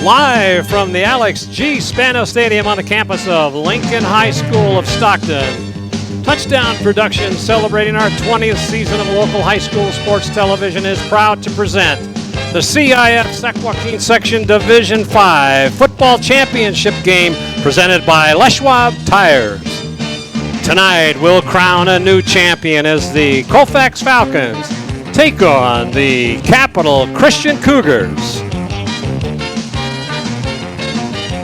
Live from the Alex G. Spano Stadium on the campus of Lincoln High School of Stockton. Touchdown Productions, celebrating our 20th season of local high school sports television, is proud to present the CIF Sac Joaquin Section Division 5 Football Championship game presented by Leschwab Tires. Tonight we'll crown a new champion as the Colfax Falcons take on the Capital Christian Cougars.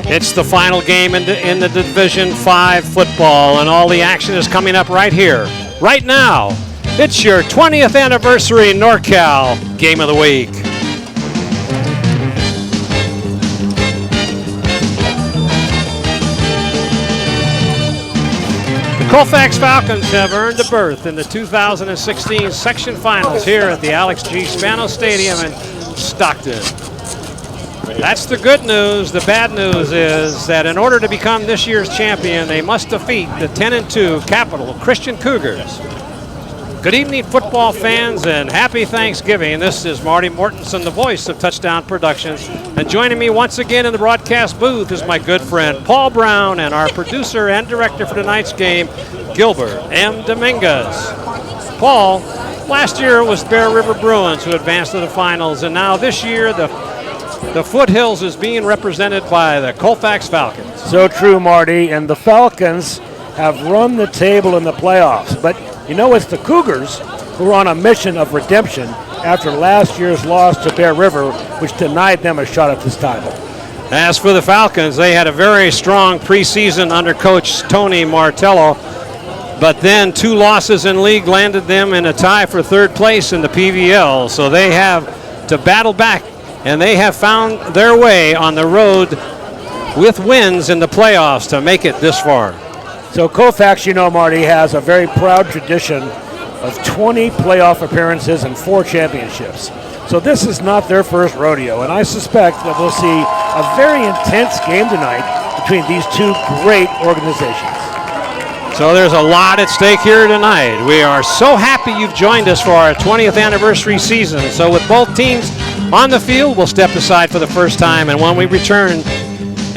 It's the final game in the Division 5 football, and all the action is coming up right here, right now. It's your 20th anniversary NorCal Game of the Week. The Colfax Falcons have earned a berth in the 2016 section finals here at the Alex G. Spano Stadium in Stockton. That's the good news. The bad news is that in order to become this year's champion, they must defeat the 10-2 Capital Christian Cougars. Good evening, football fans, and happy Thanksgiving. This is Marty Mortensen, the voice of Touchdown Productions. And joining me once again in the broadcast booth is my good friend Paul Brown and our producer and director for tonight's game, Gilbert M. Dominguez. Paul, last year it was Bear River Bruins who advanced to the finals, and now this year the Foothills is being represented by the Colfax Falcons. So true, Marty, and the Falcons have run the table in the playoffs. But, you know, it's the Cougars who are on a mission of redemption after last year's loss to Bear River, which denied them a shot at this title. As for the Falcons, they had a very strong preseason under Coach Tony Martello, but then 2 losses in league landed them in a tie for 3rd place in the PVL, so they have to battle back. And they have found their way on the road with wins in the playoffs to make it this far. So Colfax, you know, Marty, has a very proud tradition of 20 playoff appearances and 4 championships. So this is not their first rodeo, and I suspect that we'll see a very intense game tonight between these 2 great organizations. So there's a lot at stake here tonight. We are so happy you've joined us for our 20th anniversary season. So with both teams on the field, we'll step aside for the first time, and when we return,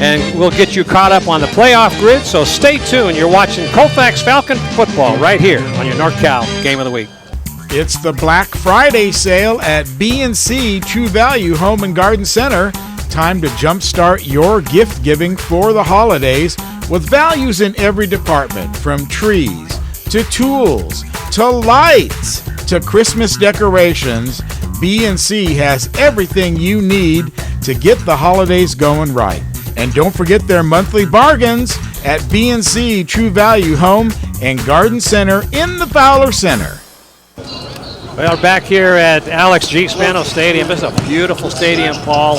and we'll get you caught up on the playoff grid. So stay tuned. You're watching Colfax Falcon football right here on your NorCal Game of the Week. It's the Black Friday sale at B&C True Value Home and Garden Center. Time to jumpstart your gift giving for the holidays with values in every department, from trees to tools to lights to Christmas decorations. B&C has everything you need to get the holidays going right. And don't forget their monthly bargains at B&C True Value Home and Garden Center in the Fowler Center. Well, back here at Alex G. Spano Stadium. This is a beautiful stadium, Paul,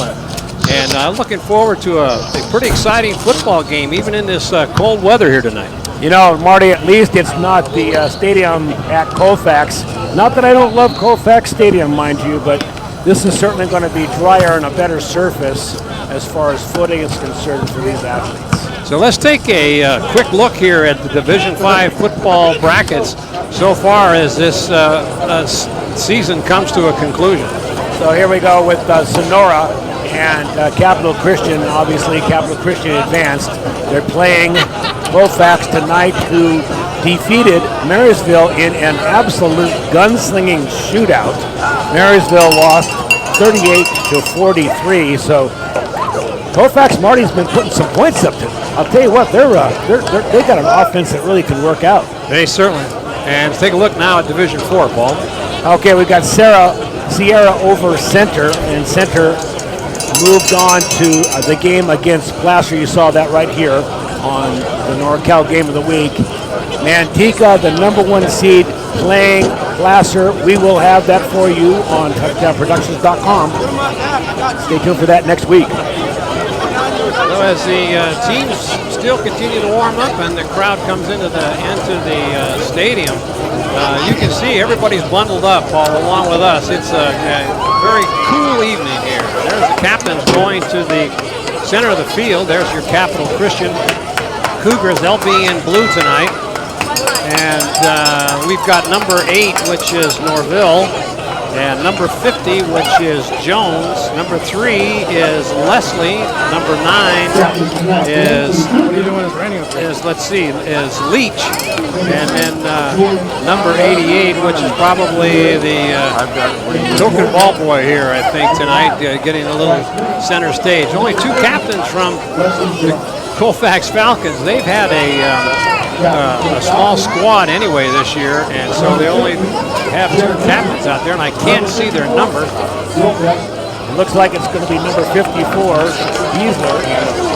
and looking forward to a pretty exciting football game, even in this cold weather here tonight. You know, Marty, at least it's not the stadium at Colfax. Not that I don't love Colfax Stadium, mind you, but this is certainly going to be drier and a better surface as far as footing is concerned for these athletes. So let's take a quick look here at the Division 5 football brackets so far as this season comes to a conclusion. So here we go with Sonora and Capital Christian. Obviously, Capital Christian advanced. They're playing Colfax tonight, who defeated Marysville in an absolute gunslinging shootout. Marysville lost 38-43. So Colfax, Marty's been putting some points up to. I'll tell you what, they got an offense that really can work out. They certainly. And let's take a look now at Division 4, Paul. Okay, we've got Sierra over Center, and Center moved on to the game against Placer. You saw that right here on the NorCal Game of the Week. Manteca, the #1 seed, playing Placer. We will have that for you on touchdownproductions.com. Stay tuned for that next week. So as the teams still continue to warm up and the crowd comes into the stadium, you can see everybody's bundled up all along with us. It's a very cool evening here. There's the captains going to the center of the field. There's your Capital Christian Cougars. They'll be in blue tonight. And we've got number 8, which is Norville. And number 50, which is Jones. Number 3 is Leslie. Number 9 is, let's see, is Leach. And then number 88, which is probably the token ball boy here, I think, tonight, getting a little center stage. Only 2 captains from the Colfax Falcons. They've had a small squad anyway this year, and so they only have 2 captains out there, and I can't see their number. It looks like it's going to be number 54, Beasler,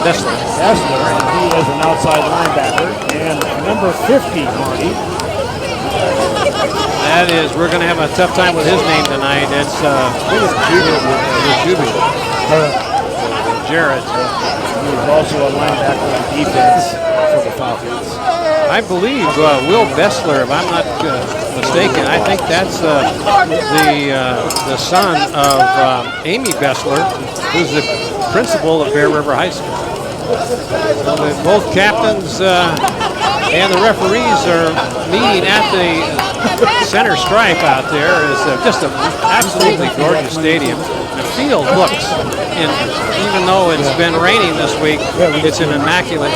Essler, and he is an outside linebacker. And number 50, Marty. That is, we're going to have a tough time with his name tonight. It's Jarrett. He's also a linebacker on defense for the Falcons. I believe Will Bessler, if I'm not mistaken, I think that's the son of Amy Bessler, who's the principal of Bear River High School. So both captains and the referees are meeting at the center stripe out there. It's just an absolutely gorgeous stadium. The field looks, even though it's been raining this week, it's an immaculate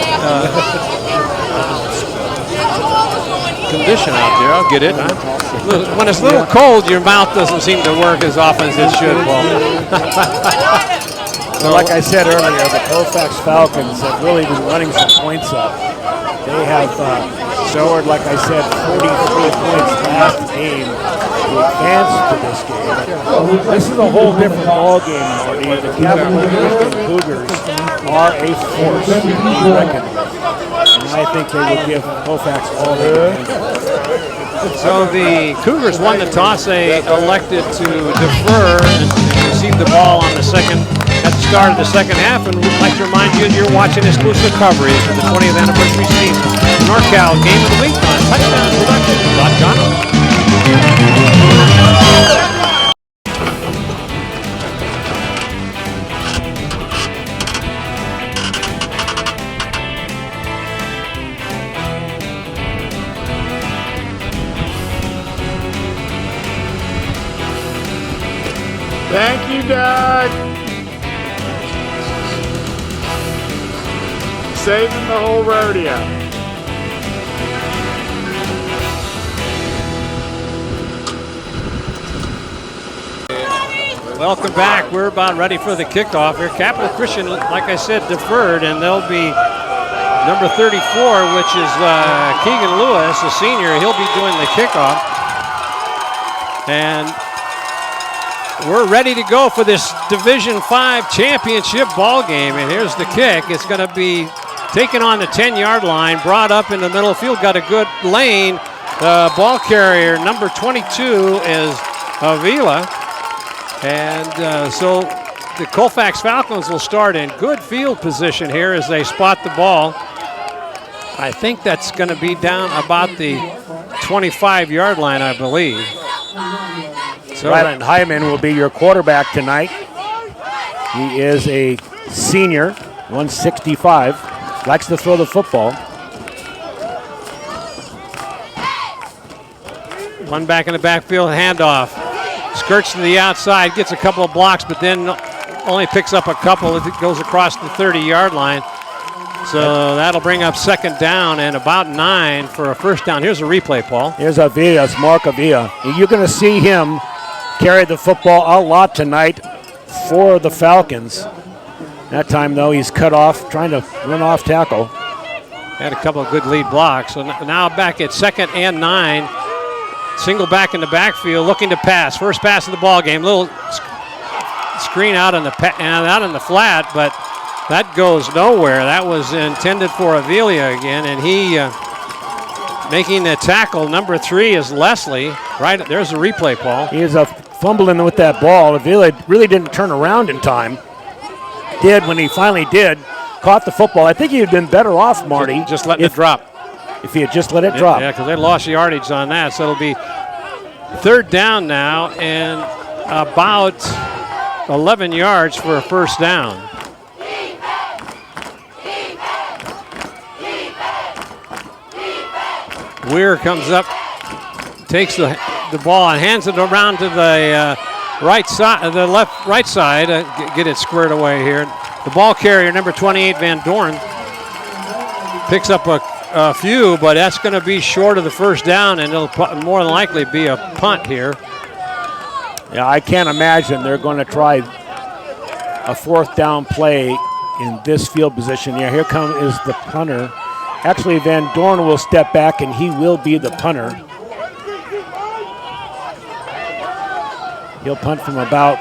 condition out there. I'll get it. When it's a little cold, your mouth doesn't seem to work as often as it should, Paul. So like I said earlier, the Colfax Falcons have really been running some points up. They have scored, like I said, 43 points last game to advance to this game. This is a whole different ball game, Marty. The Capital Christian Cougars are a force to be reckoned with. And I think they will give Colfax all they can. So the Cougars won the toss. They elected to defer and receive the ball on the at the start of the second half. And we'd like to remind you that you're watching exclusive coverage of the 20th anniversary season NorCal Game of the Week on TouchdownProductions.com. Thank you, Doug. Saving the whole rodeo. Welcome back. We're about ready for the kickoff here. Capital Christian, like I said, deferred, and they'll be number 34, which is Keegan Lewis, a senior. He'll be doing the kickoff. And we're ready to go for this Division 5 championship ball game. And here's the kick. It's going to be taken on the 10-yard line, brought up in the middle field, got a good lane. The ball carrier, number 22, is Avila. And so the Colfax Falcons will start in good field position here as they spot the ball. I think that's going to be down about the 25-yard line, I believe. So Ryland Hyman will be your quarterback tonight. He is a senior, 165, likes to throw the football. One back in the backfield, handoff. Skirts to the outside, gets a couple of blocks, but then only picks up a couple. It goes across the 30-yard line. So that'll bring up second down and about 9 for a first down. Here's a replay, Paul. Here's Avila, it's Mark Avila. You're going to see him carry the football a lot tonight for the Falcons. That time, though, he's cut off, trying to run off tackle. Had a couple of good lead blocks. So now back at second and 9. Single back in the backfield, looking to pass. First pass of the ball game. Little screen out in the flat, but that goes nowhere. That was intended for Avila again, and he making the tackle. Number 3 is Leslie. Right there's a replay, Paul. He is fumbling with that ball. Avila really didn't turn around in time. Did when he finally did, caught the football. I think he had been better off, Marty. Just letting it drop. If he had just let it drop. Yeah, because they lost yardage on that. So it'll be third down now and about 11 yards for a first down. Weir comes up, takes the the ball and hands it around to the right side, right side. Get it squared away here. The ball carrier, number 28, Van Dorn, picks up a few, but that's going to be short of the first down, and it'll more than likely be a punt here. Yeah, I can't imagine they're going to try a fourth down play in this field position. Yeah, here is the punter. Actually, Van Dorn will step back, and he will be the punter. He'll punt from about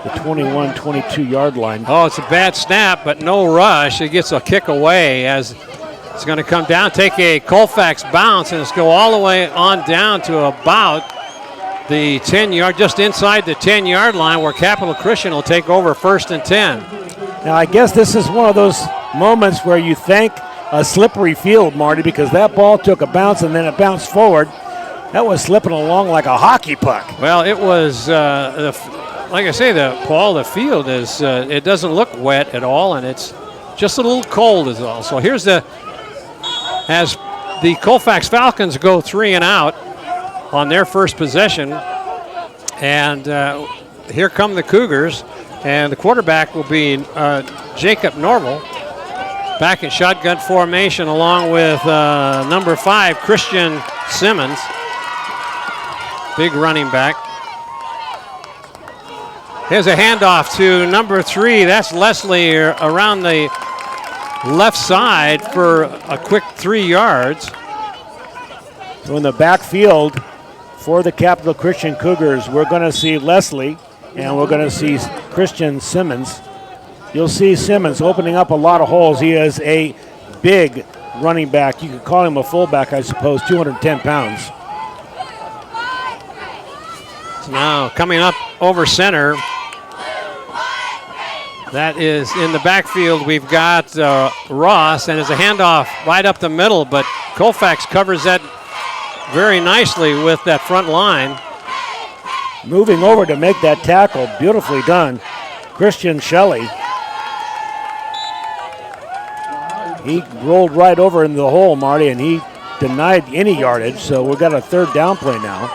the 21, 22-yard line. Oh, it's a bad snap, but no rush. It gets a kick away as it's going to come down, take a Colfax bounce, and it's go all the way on down to about the 10-yard, just inside the 10-yard line, where Capital Christian will take over 1st and 10. Now, I guess this is one of those moments where you thank a slippery field, Marty, because that ball took a bounce and then it bounced forward. That was slipping along like a hockey puck. Well, it was, like I say, Paul, the field is, it doesn't look wet at all, and it's just a little cold as well. So here's as the Colfax Falcons go 3 and out on their first possession, and here come the Cougars, and the quarterback will be Jacob Norval, back in shotgun formation along with number 5, Christian Simmons, big running back. Here's a handoff to number 3, that's Leslie, around the left side for a quick 3 yards. So in the backfield for the Capital Christian Cougars, we're going to see Leslie and we're going to see Christian Simmons. You'll see Simmons opening up a lot of holes. He is a big running back. You could call him a fullback, I suppose, 210 pounds. Now coming up over center, that is in the backfield. We've got Ross, and it's a handoff right up the middle, but Colfax covers that very nicely with that front line. Moving over to make that tackle, beautifully done, Christian Shelley. He rolled right over into the hole, Marty, and he denied any yardage, so we've got a 3rd down play now.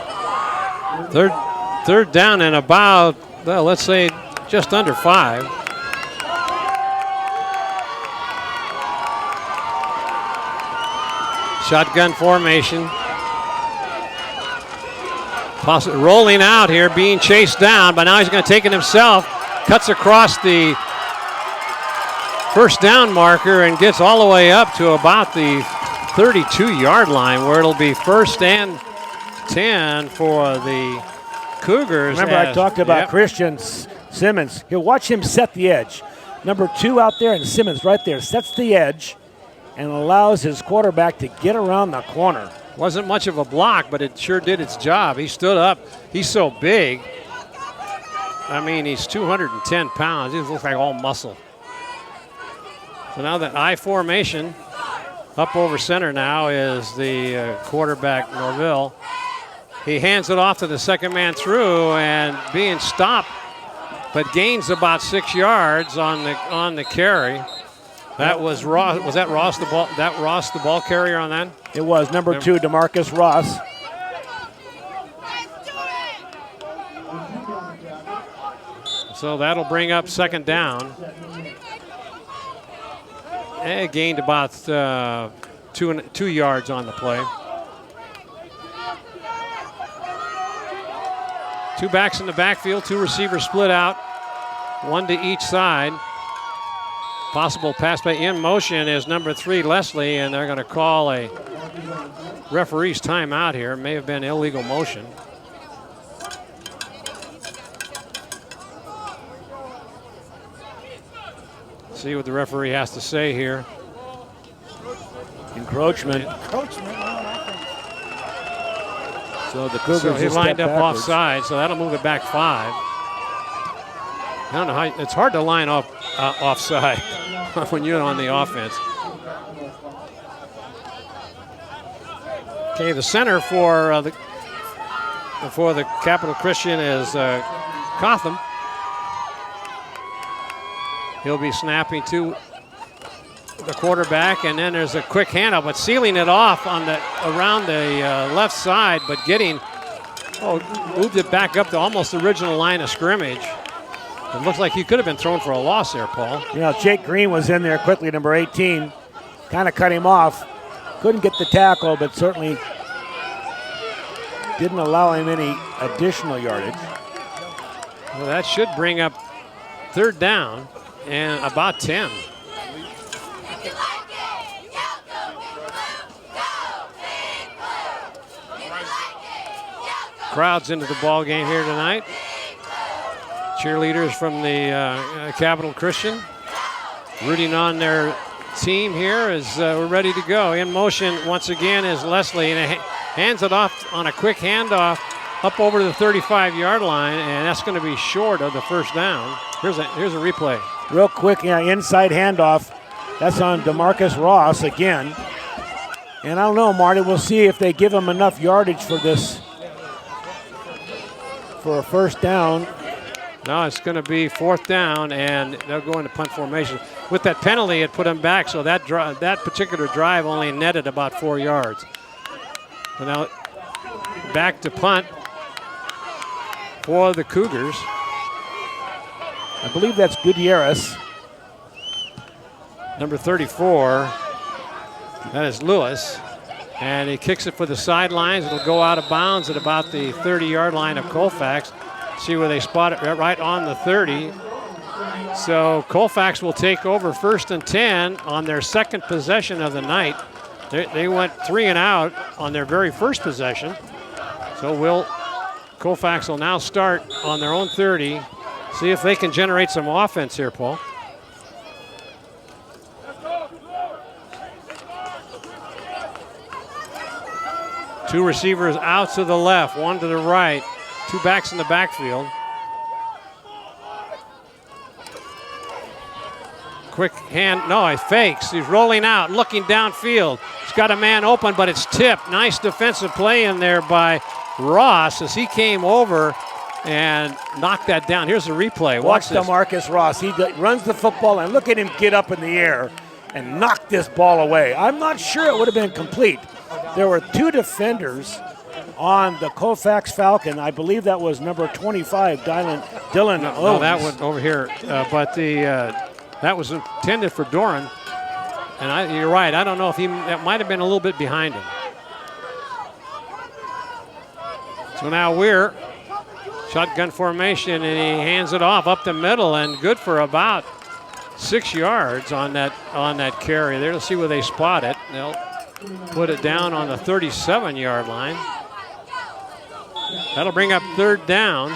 Third down and about, well, let's say just under 5. Shotgun formation. Rolling out here, being chased down, but now he's going to take it himself. Cuts across the first down marker and gets all the way up to about the 32-yard line, where it'll be 1st and 10 for the Cougars. Remember, I talked about Christian Simmons. Here, watch him set the edge. Number 2 out there, and Simmons right there sets the edge and allows his quarterback to get around the corner. Wasn't much of a block, but it sure did its job. He stood up. He's so big. I mean, he's 210 pounds. He looks like all muscle. So now that I formation, up over center now is the quarterback, Norville. He hands it off to the second man through, and being stopped, but gains about 6 yards on the carry. That was Ross. Was that Ross the ball carrier on that? It was number 2, DeMarcus Ross. So that'll bring up 2nd down. And it gained about 2 yards on the play. 2 backs in the backfield, 2 receivers split out, 1 to each side. Possible pass play in motion is number 3, Leslie, and they're going to call a referee's timeout here. May have been illegal motion. See what the referee has to say here. Encroachment. So the Cougars he lined up offside, so that'll move it back 5. I don't know how, it's hard to line up offside when you're on the offense. Okay, the center for the Capital Christian is Cotham. He'll be snapping to the quarterback, and then there's a quick handoff, but sealing it off on around the left side, but getting Oh, moved it back up to almost the original line of scrimmage. It looks like he could have been thrown for a loss there, Paul. You know, Jake Green was in there quickly, number 18. Kind of cut him off. Couldn't get the tackle, but certainly didn't allow him any additional yardage. Well, that should bring up third down and about 10. Crowds into the ball game here tonight. Cheerleaders from the Capital Christian rooting on their team here as we're ready to go. In motion once again is Leslie, and hands it off on a quick handoff up over the 35-yard line, and that's going to be short of the first down. Here's a replay. Real quick, inside handoff. That's on DeMarcus Ross again. And I don't know, Marty, we'll see if they give him enough yardage for this, for a first down. No, it's going to be fourth down, and they'll go into punt formation. With that penalty, it put them back, so that particular drive only netted about 4 yards. So now back to punt for the Cougars. I believe that's Gutierrez. Number 34, that is Lewis. And he kicks it for the sidelines. It'll go out of bounds at about the 30-yard line of Colfax. See where they spot it right on the 30. So Colfax will take over 1st and 10 on their second possession of the night. They went 3 and out on their very first possession. So Colfax will now start on their own 30. See if they can generate some offense here, Paul. Two receivers out to the left, one to the right. Two backs in the backfield. Quick hand, no, he fakes. He's rolling out, looking downfield. He's got a man open, but it's tipped. Nice defensive play in there by Ross as he came over and knocked that down. Here's the replay. Watch DeMarcus Ross. He runs the football, and look at him get up in the air and knock this ball away. I'm not sure it would have been complete. There were two defenders on the Colfax Falcon. I believe that was number 25, Dylan Owens. No, that one over here. But that was intended for Doran. And you're right. I don't know if that might have been a little bit behind him. So now Weir, shotgun formation, and he hands it off up the middle, and good for about 6 yards on that carry there. Let's see where they spot it. They'll put it down on the 37-yard line. That'll bring up third down.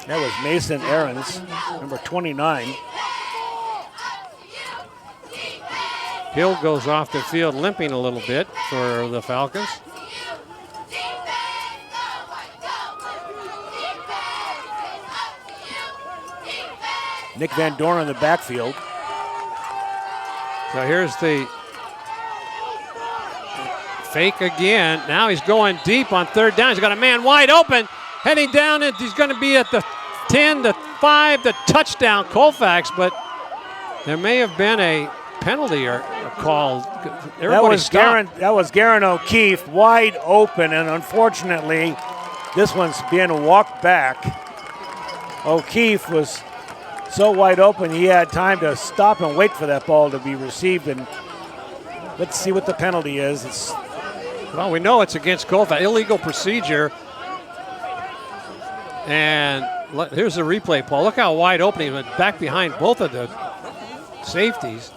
That was Mason Aarons, number 29. Hill goes off the field limping a little bit for the Falcons. Nick Van Dorn in the backfield. So here's the fake again. Now he's going deep on third down. He's got a man wide open, heading down, and he's going to be at the 10, the 5, the touchdown Colfax, but there may have been a penalty or a call. Everybody stopped. That was Garen O'Keefe, wide open, and unfortunately, this one's being walked back. O'Keefe was so wide open, he had time to stop and wait for that ball to be received, and let's see what the penalty is. Well, we know it's against Colfax, illegal procedure. And here's the replay, Paul. Look how wide open he went back behind both of the safeties.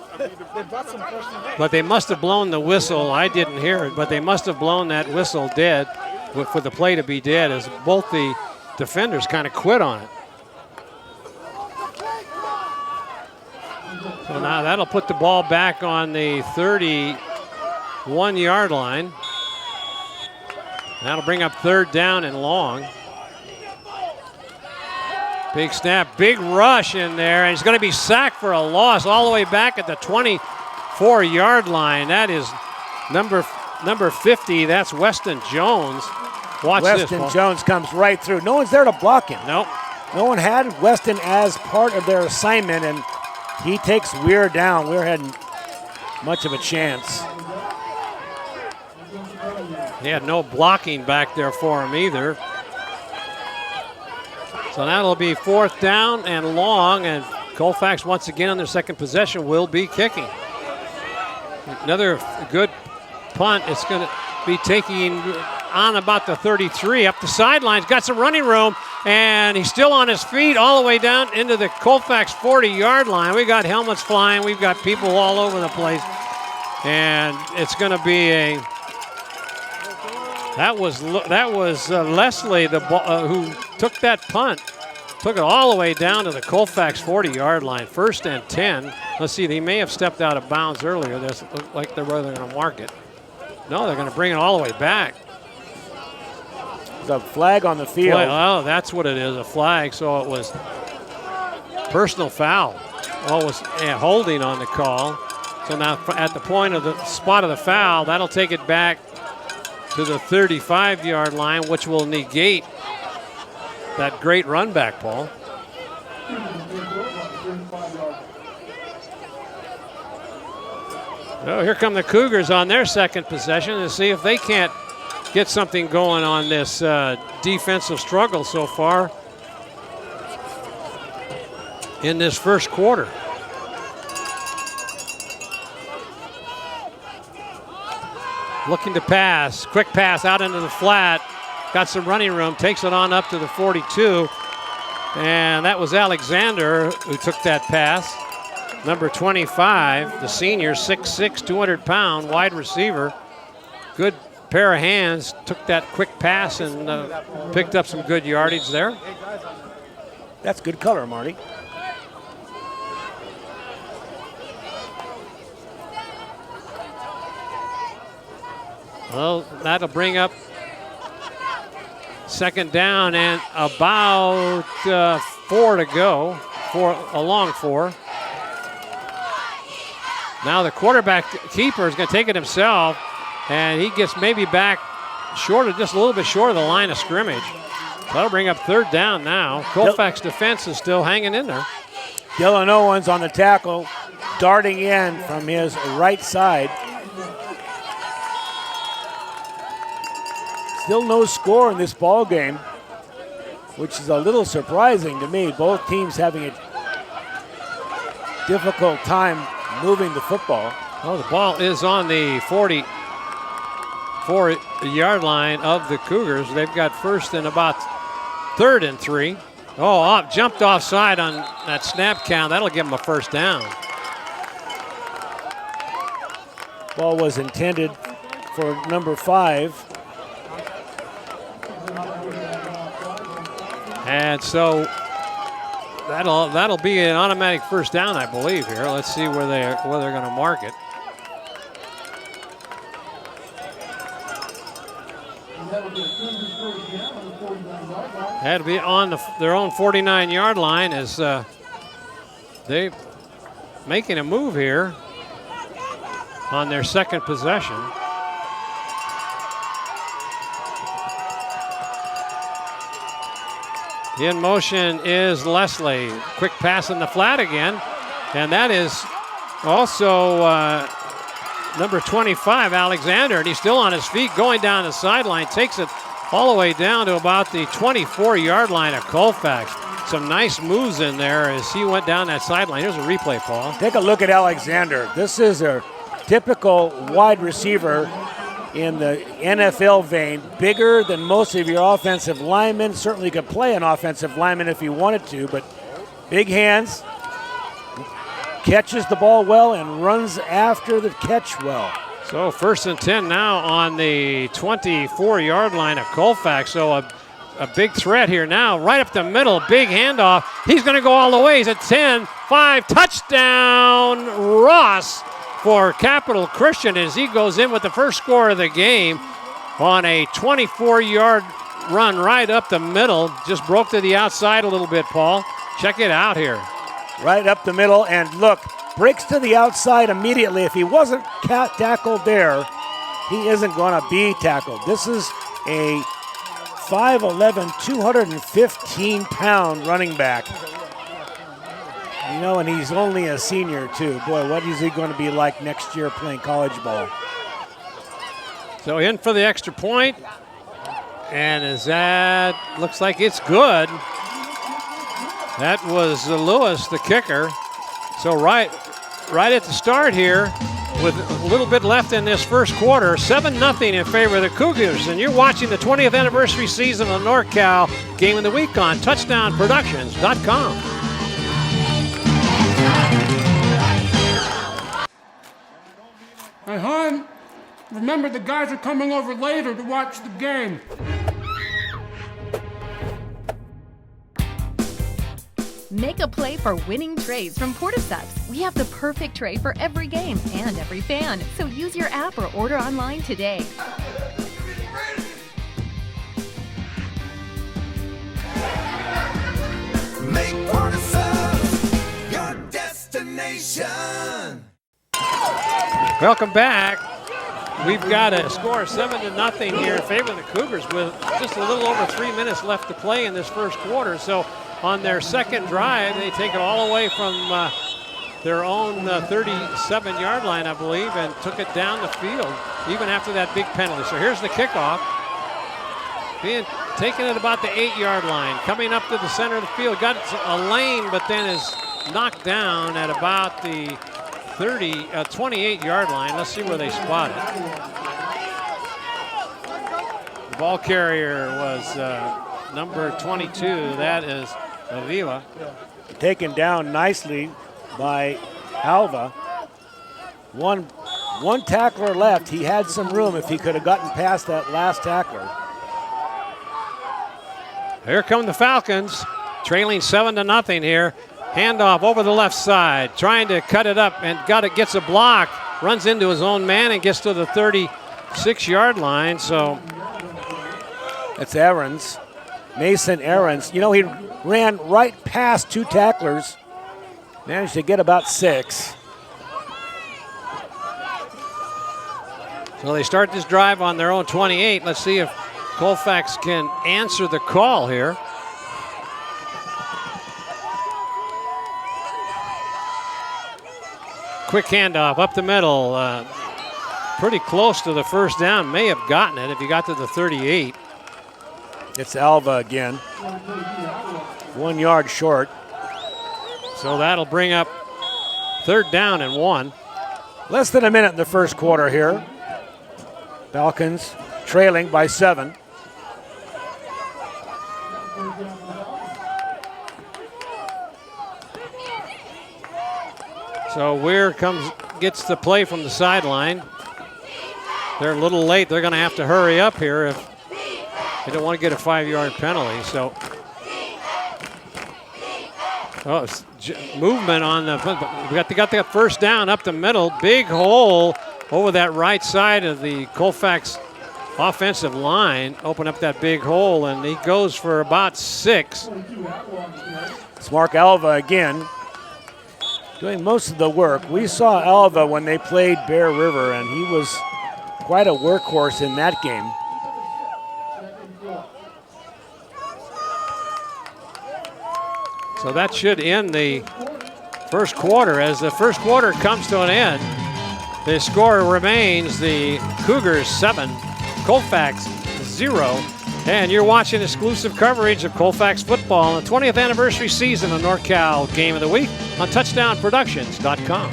But they must have blown the whistle. I didn't hear it, but they must have blown that whistle dead for the play to be dead as both the defenders kind of quit on it. So now that'll put the ball back on the 31-yard line. That'll bring up third down and long. Big snap, big rush in there, and he's going to be sacked for a loss all the way back at the 24-yard line. That is number 50. That's Weston Jones. Watch this. Weston Jones comes right through. No one's there to block him. Nope. No one had Weston as part of their assignment, and he takes Weir down. Weir hadn't much of a chance. He had no blocking back there for him either. So that'll be 4th down and long, and Colfax once again on their second possession will be kicking. Another good punt. It's going to be taking on about the 33 up the sidelines. Got some running room, and he's still on his feet all the way down into the Colfax 40-yard line. We got helmets flying. We've got people all over the place, and it's going to be a. That was Leslie who took that punt. Took it all the way down to the Colfax 40-yard line. 1st and 10. Let's see, they may have stepped out of bounds earlier. This looked like they're going to mark it. No, they're going to bring it all the way back. The flag on the field. Oh, that's what it is, a flag. So it was personal foul. Oh, it was holding on the call. So now at the point of the spot of the foul, that'll take it back to the 35-yard line, which will negate that great run back, Paul. Oh, here come the Cougars on their second possession to see if they can't get something going on this defensive struggle so far in this first quarter. Looking to pass, quick pass out into the flat. Got some running room, takes it on up to the 42. And that was Alexander who took that pass. Number 25, the senior, 6'6", 200-pound wide receiver. Good pair of hands, took that quick pass and picked up some good yardage there. That's good color, Marty. Well, that'll bring up 2nd down and about 4 to go, a long 4. Now the quarterback keeper is going to take it himself, and he gets maybe back just a little bit short of the line of scrimmage. So that'll bring up 3rd down now. Colfax defense is still hanging in there. Dylan Owens on the tackle, darting in from his right side. Still no score in this ball game, which is a little surprising to me. Both teams having a difficult time moving the football. Well, the ball is on the 44-yard line of the Cougars. They've got 1st and about 3rd and 3. Oh, jumped offside on that snap count. That'll give them a 1st down. Ball was intended for number 5. And so that'll be an automatic 1st down, I believe, here. Let's see where they're going to mark it. That'll be on their own 49-yard line as they making a move here on their second possession. In motion is Leslie. Quick pass in the flat again. And that is also number 25, Alexander. And he's still on his feet going down the sideline. Takes it all the way down to about the 24-yard line of Colfax. Some nice moves in there as he went down that sideline. Here's a replay, Paul. Take a look at Alexander. This is a typical wide receiver in the NFL vein, bigger than most of your offensive linemen. Certainly could play an offensive lineman if he wanted to, but big hands, catches the ball well and runs after the catch well. So 1st and 10 now on the 24-yard line of Colfax. So a big threat here now, right up the middle, big handoff. He's going to go all the way. He's at 10, 5, touchdown, Ross, for Capital Christian as he goes in with the first score of the game on a 24-yard run right up the middle. Just broke to the outside a little bit, Paul. Check it out here. Right up the middle, and look, breaks to the outside immediately. If he wasn't tackled there, he isn't going to be tackled. This is a 5'11", 215-pound running back. You know, and he's only a senior, too. Boy, what is he going to be like next year playing college ball? So in for the extra point. And is that, looks like it's good. That was Lewis, the kicker. So right at the start here, with a little bit left in this first quarter, 7-0 in favor of the Cougars. And you're watching the 20th anniversary season of the NorCal Game of the Week on touchdownproductions.com. Hey, hon, remember the guys are coming over later to watch the game. Make a play for winning trays from Porticeps. We have the perfect tray for every game and every fan. So use your app or order online today. Make Porticeps your destination. Welcome back. We've got a score of 7-0 here in favor of the Cougars with just a little over 3 minutes left to play in this first quarter. So on their second drive, they take it all away from their own 37-yard line, I believe, and took it down the field, even after that big penalty. So here's the kickoff. Being taken at about the 8-yard line, coming up to the center of the field. Got a lane, but then is knocked down at about the 28-yard line. Let's see where they spot it. The ball carrier was number 22. That is Avila. Taken down nicely by Alva. One tackler left. He had some room if he could have gotten past that last tackler. Here come the Falcons, trailing 7-0 here. Handoff over the left side, trying to cut it up, and gets a block, runs into his own man and gets to the 36-yard line. So it's Aarons, Mason Aarons. You know, he ran right past two tacklers, managed to get about 6. So they start this drive on their own 28. Let's see if Colfax can answer the call here. Quick handoff up the middle. Pretty close to the first down. May have gotten it if he got to the 38. It's Alva again. 1 yard short. So that'll bring up 3rd down and 1. Less than a minute in the first quarter here. Falcons trailing by 7. So Weir gets the play from the sideline. They're a little late. They're going to have to hurry up here if they don't want to get a 5-yard penalty. So, movement on the. We got that first down up the middle. Big hole over that right side of the Colfax offensive line. Open up that big hole, and he goes for about 6. It's Mark Alva again, doing most of the work. We saw Alva when they played Bear River, and he was quite a workhorse in that game. So that should end the first quarter. As the first quarter comes to an end, the score remains the Cougars 7, Colfax 0. And you're watching exclusive coverage of Colfax football on the 20th anniversary season of NorCal Game of the Week on touchdownproductions.com.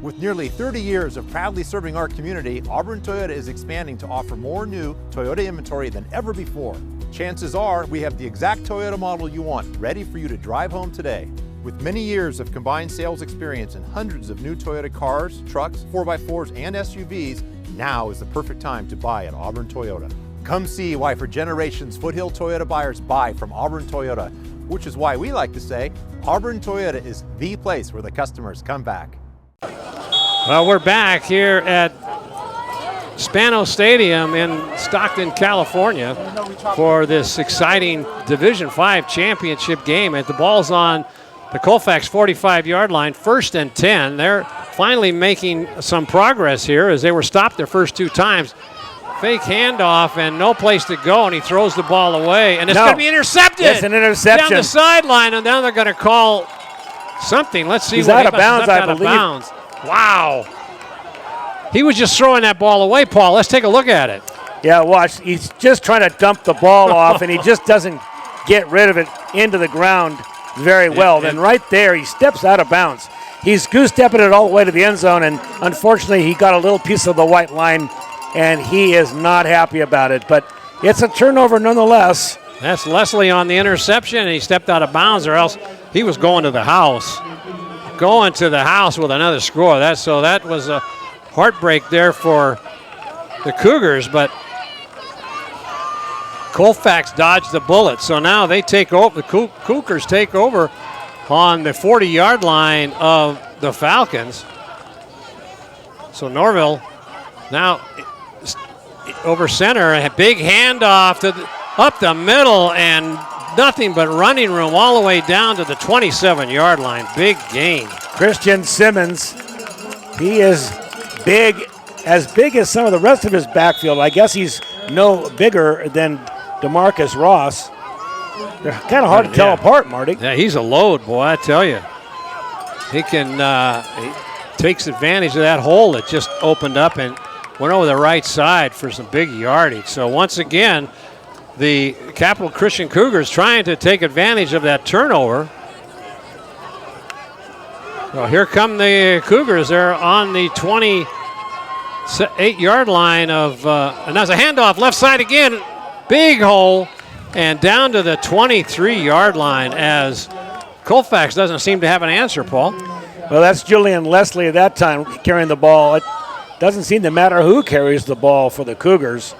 With nearly 30 years of proudly serving our community, Auburn Toyota is expanding to offer more new Toyota inventory than ever before. Chances are we have the exact Toyota model you want, ready for you to drive home today. With many years of combined sales experience and hundreds of new Toyota cars, trucks, 4x4s, and SUVs, now is the perfect time to buy at Auburn Toyota. Come see why for generations Foothill Toyota buyers buy from Auburn Toyota, which is why we like to say Auburn Toyota is the place where the customers come back. Well, we're back here at Spano Stadium in Stockton, California for this exciting Division V championship game. And the ball's on the Colfax 45-yard line, 1st and 10. They're finally making some progress here as they were stopped their first 2 times. Fake handoff and no place to go, and he throws the ball away. And it's going to be intercepted. It's an interception. Down the sideline, and now they're going to call something. Let's see. He's what out of bounds, I believe. Wow. He was just throwing that ball away, Paul. Let's take a look at it. Yeah, watch. He's just trying to dump the ball off, and he just doesn't get rid of it into the ground very well. Then right there, he steps out of bounds. He's goose-stepping it all the way to the end zone, and unfortunately, he got a little piece of the white line, and he is not happy about it. But it's a turnover nonetheless. That's Leslie on the interception, and he stepped out of bounds, or else he was going to the house. Going to the house with another score. So that was a heartbreak there for the Cougars, but Colfax dodged the bullet. So now they take over. The Cougars take over on the 40-yard line of the Falcons. So Norville now over center, a big handoff up the middle, and nothing but running room all the way down to the 27-yard line. Big gain. Christian Simmons, he is big, as big as some of the rest of his backfield. I guess he's no bigger than DeMarcus Ross. They're kind of hard to tell apart, Marty. Yeah, he's a load, boy, I tell you. He he takes advantage of that hole that just opened up and went over the right side for some big yardage. So once again, the Capital Christian Cougars trying to take advantage of that turnover. Well, here come the Cougars. They're on the 28-yard line of, and there's a handoff left side again. Big hole, and down to the 23-yard line as Colfax doesn't seem to have an answer, Paul. Well, that's Julian Leslie at that time carrying the ball. It doesn't seem to matter who carries the ball for the Cougars.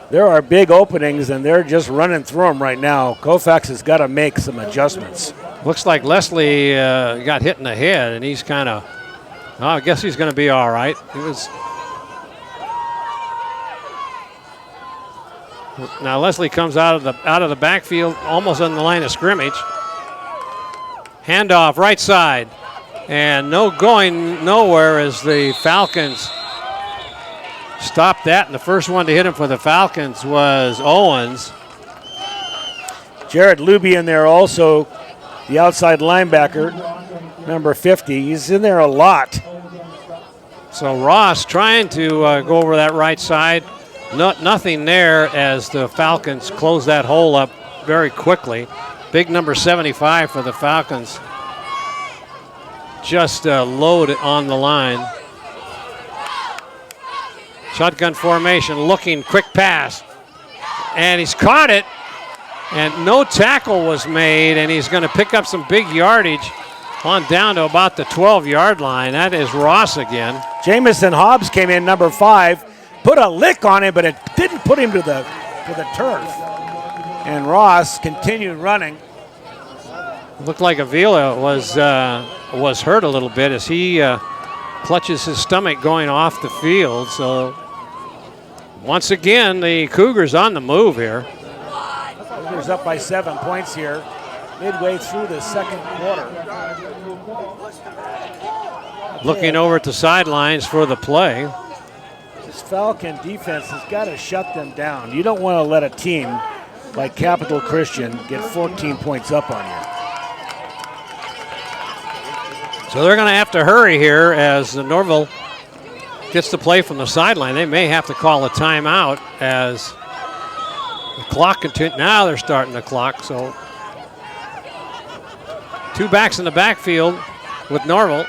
There are big openings, and they're just running through them right now. Colfax has got to make some adjustments. Looks like Leslie got hit in the head, and he's kind of, I guess he's going to be all right. He was. Now Leslie comes out of the backfield, almost on the line of scrimmage. Handoff right side, and no going nowhere as the Falcons stopped that. And the first one to hit him for the Falcons was Owens. Jared Luby in there also, the outside linebacker, number 50. He's in there a lot. So Ross trying to go over that right side. Nothing there as the Falcons close that hole up very quickly. Big number 75 for the Falcons. Just load on the line. Shotgun formation, looking, quick pass. And he's caught it, and no tackle was made, and he's going to pick up some big yardage on down to about the 12-yard line. That is Ross again. Jamison Hobbs came in, number 5, put a lick on him, but it didn't put him to the turf. And Ross continued running. Looked like Avila was hurt a little bit as he clutches his stomach going off the field. So once again, the Cougars on the move here. Cougars up by 7 points here, midway through the second quarter. Looking over at the sidelines for the play. This Falcon defense has got to shut them down. You don't want to let a team like Capital Christian get 14 points up on you. So they're going to have to hurry here as Norville gets the play from the sideline. They may have to call a timeout as the clock continues. Now they're starting the clock. So 2 backs in the backfield with Norville.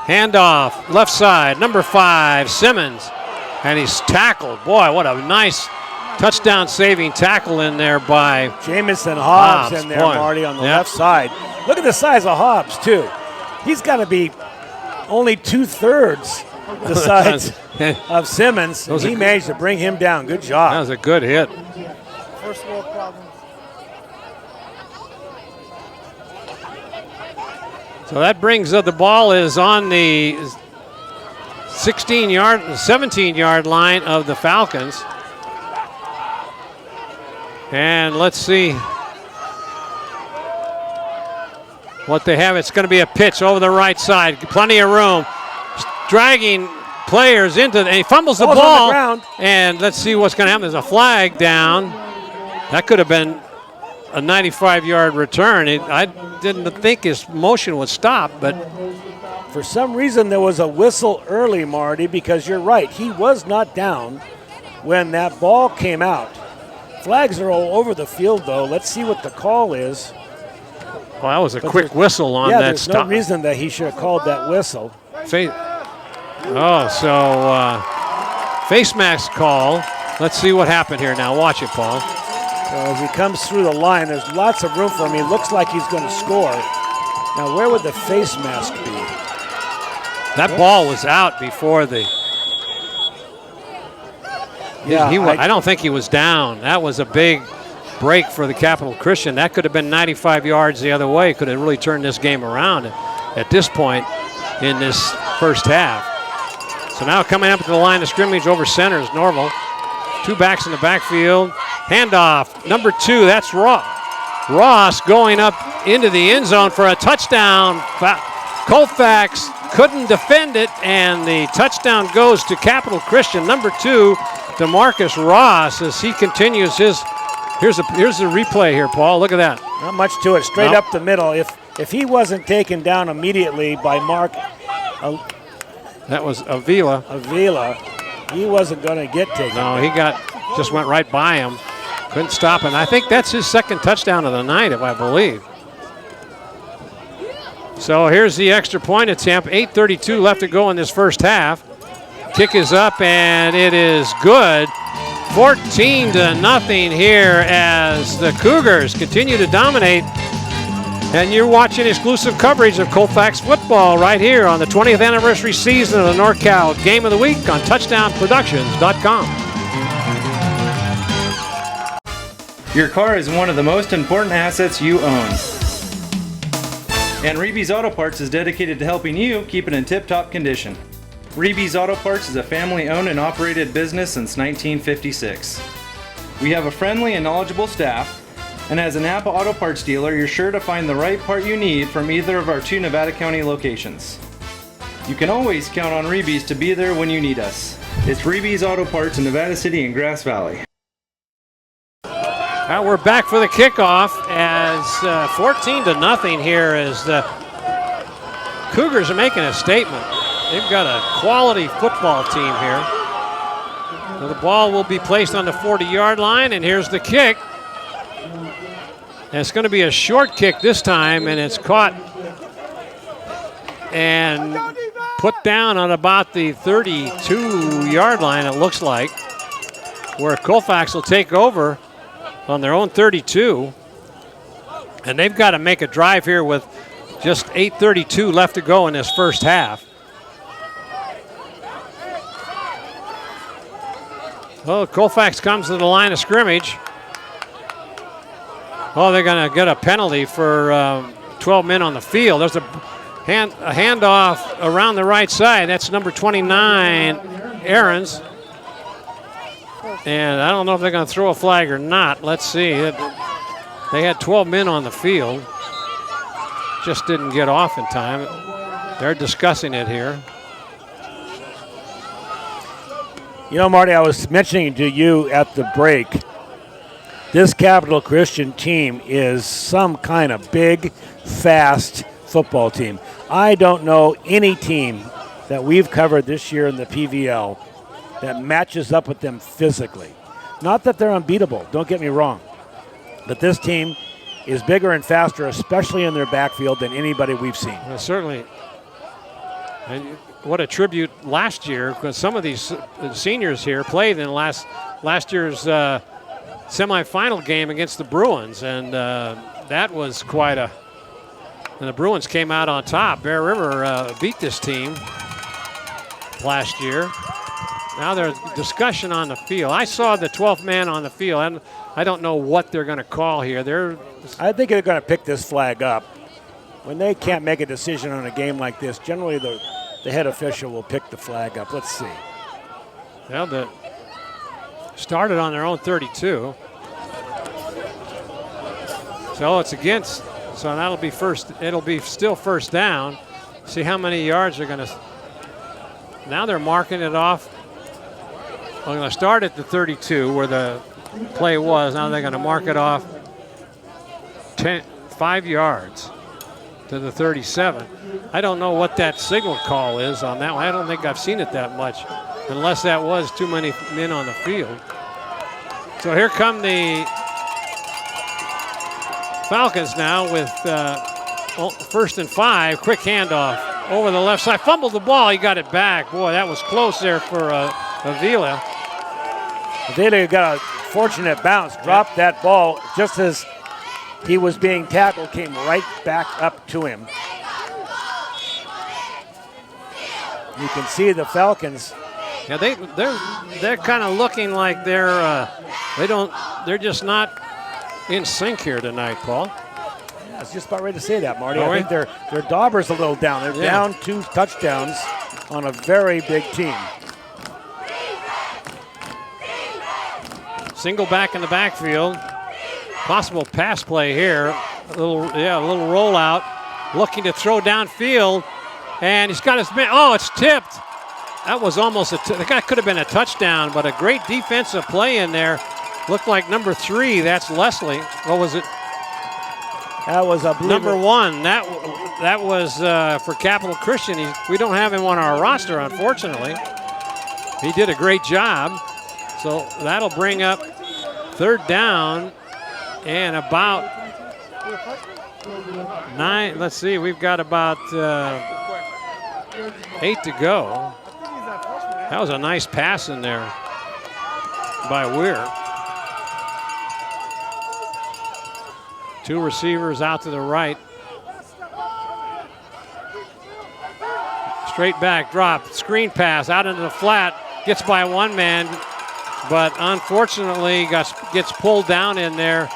Handoff, left side, number 5, Simmons. And he's tackled. Boy, what a nice touchdown-saving tackle in there by Jamison Hobbs in there, boy. Marty, on the left side. Look at the size of Hobbs, too. He's got to be only 2/3 the size of Simmons. He managed to bring him down. Good job. That was a good hit. First world problems. So that brings the ball is on the 17-yard line of the Falcons. And let's see what they have. It's going to be a pitch over the right side. Plenty of room. Dragging players into and he fumbles the ball. On the ground. And let's see what's going to happen. There's a flag down. That could have been a 95-yard return. I didn't think his motion would stop, but For some reason, there was a whistle early, Marty, because you're right. He was not down when that ball came out. Flags are all over the field, though. Let's see what the call is. Well, that was a quick whistle on that there's stop. no reason that he should have called that whistle. Face mask call. Let's see what happened here now. Watch it, Paul. So as he comes through the line, there's lots of room for him. He looks like he's going to score. Now, where would the face mask be? That ball was out before the... Yeah, I don't think he was down. That was a big break for the Capital Christian. That could have been 95 yards the other way. Could have really turned this game around at this point in this first half. So now coming up to the line of scrimmage over center is Norval. 2 backs in the backfield. Handoff, number 2, that's Ross. Ross going up into the end zone for a touchdown. Colfax couldn't defend it, and the touchdown goes to Capital Christian. Number 2, DeMarcus Ross, as he continues his. Here's the replay here, Paul. Look at that. Not much to it. Straight up the middle. If he wasn't taken down immediately by Mark. That was Avila. He wasn't going to get taken. No, he just went right by him. Couldn't stop him. I think that's his second touchdown of the night, if I believe. So here's the extra point attempt. 8:32 left to go in this first half. Kick is up, and it is good. 14-0 here as the Cougars continue to dominate. And you're watching exclusive coverage of Colfax football right here on the 20th anniversary season of the NorCal Game of the Week on touchdownproductions.com. Your car is one of the most important assets you own. And Reeby's Auto Parts is dedicated to helping you keep it in tip-top condition. Reeby's Auto Parts is a family-owned and operated business since 1956. We have a friendly and knowledgeable staff, and as a Napa Auto Parts dealer, you're sure to find the right part you need from either of our 2 Nevada County locations. You can always count on Reeby's to be there when you need us. It's Reeby's Auto Parts in Nevada City and Grass Valley. Now we're back for the kickoff as 14-0 here as the Cougars are making a statement. They've got a quality football team here. So the ball will be placed on the 40-yard line, and here's the kick. And it's going to be a short kick this time, and it's caught and put down on about the 32-yard line, it looks like, where Colfax will take over on their own 32. And they've got to make a drive here with just 8:32 left to go in this first half. Well, Colfax comes to the line of scrimmage. Oh, they're going to get a penalty for 12 men on the field. There's a handoff around the right side. That's number 29, Aarons. And I don't know if they're going to throw a flag or not. Let's see. They had 12 men on the field. Just didn't get off in time. They're discussing it here. You know, Marty, I was mentioning to you at the break, this Capital Christian team is some kind of big, fast football team. I don't know any team that we've covered this year in the PVL that matches up with them physically. Not that they're unbeatable, don't get me wrong, but this team is bigger and faster, especially in their backfield, than anybody we've seen. Well, certainly. And what a tribute last year, because some of these seniors here played in last year's semifinal game against the Bruins, and that was quite a. And the Bruins came out on top. Bear River beat this team last year. Now there's discussion on the field. I saw the 12th man on the field, and I don't know what they're going to call here. I think they're going to pick this flag up. When they can't make a decision on a game like this, generally the head official will pick the flag up. Let's see. Well, they started on their own 32. So it's against. So that'll be first. It'll be still first down. See how many yards they're going to. Now they're marking it off. They're going to start at the 32 where the play was. Now they're going to mark it off 5 yards. to the 37. I don't know what that signal call is on that one. I don't think I've seen it that much, unless that was too many men on the field. So here come the Falcons now with 1st and 5. Quick handoff over the left side. Fumbled the ball. He got it back. Boy, that was close there for Avila. Avila got a fortunate bounce. Dropped that ball just as he was being tackled. Came right back up to him. You can see the Falcons. Yeah, they're kind of looking like they're just not in sync here tonight, Paul. I was just about ready to say that, Marty. Are I think their dauber's a little down. They're down 2 touchdowns on a very big team. Single back in the backfield. Possible pass play here. A little rollout. Looking to throw downfield. And he's got his man. Oh, it's tipped. That was almost that could have been a touchdown, but a great defensive play in there. Looked like number 3. That's Leslie. What was it? That was number 1. That was for Capital Christian. We don't have him on our roster, unfortunately. He did a great job. So that'll bring up 3rd down and about 9. Let's see, we've got about 8 to go. That was a nice pass in there by Weir. 2 receivers out to the right. Straight back drop, screen pass out into the flat. Gets by 1 man, but unfortunately gets pulled down in there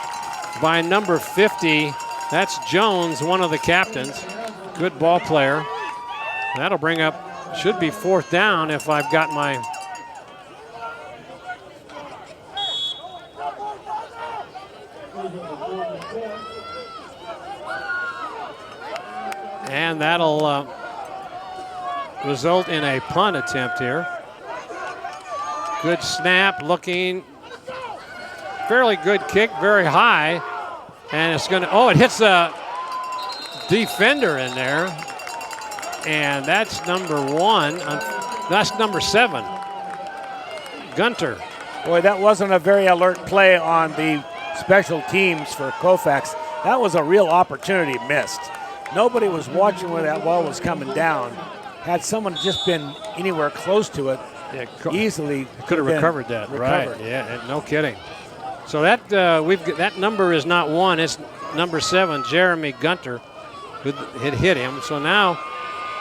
by number 50. That's Jones, one of the captains. Good ball player. That'll bring up, should be 4th down if I've got my. And that'll result in a punt attempt here. Good snap, looking fairly good kick, very high. And it's gonna, it hits a defender in there. And that's number 1, that's number 7, Gunter. Boy, that wasn't a very alert play on the special teams for Colfax. That was a real opportunity missed. Nobody was watching where that ball was coming down. Had someone just been anywhere close to it, easily could have recovered that. Right? Yeah, no kidding. So that that number is not 1; it's number 7, Jeremy Gunter, who had hit him. So now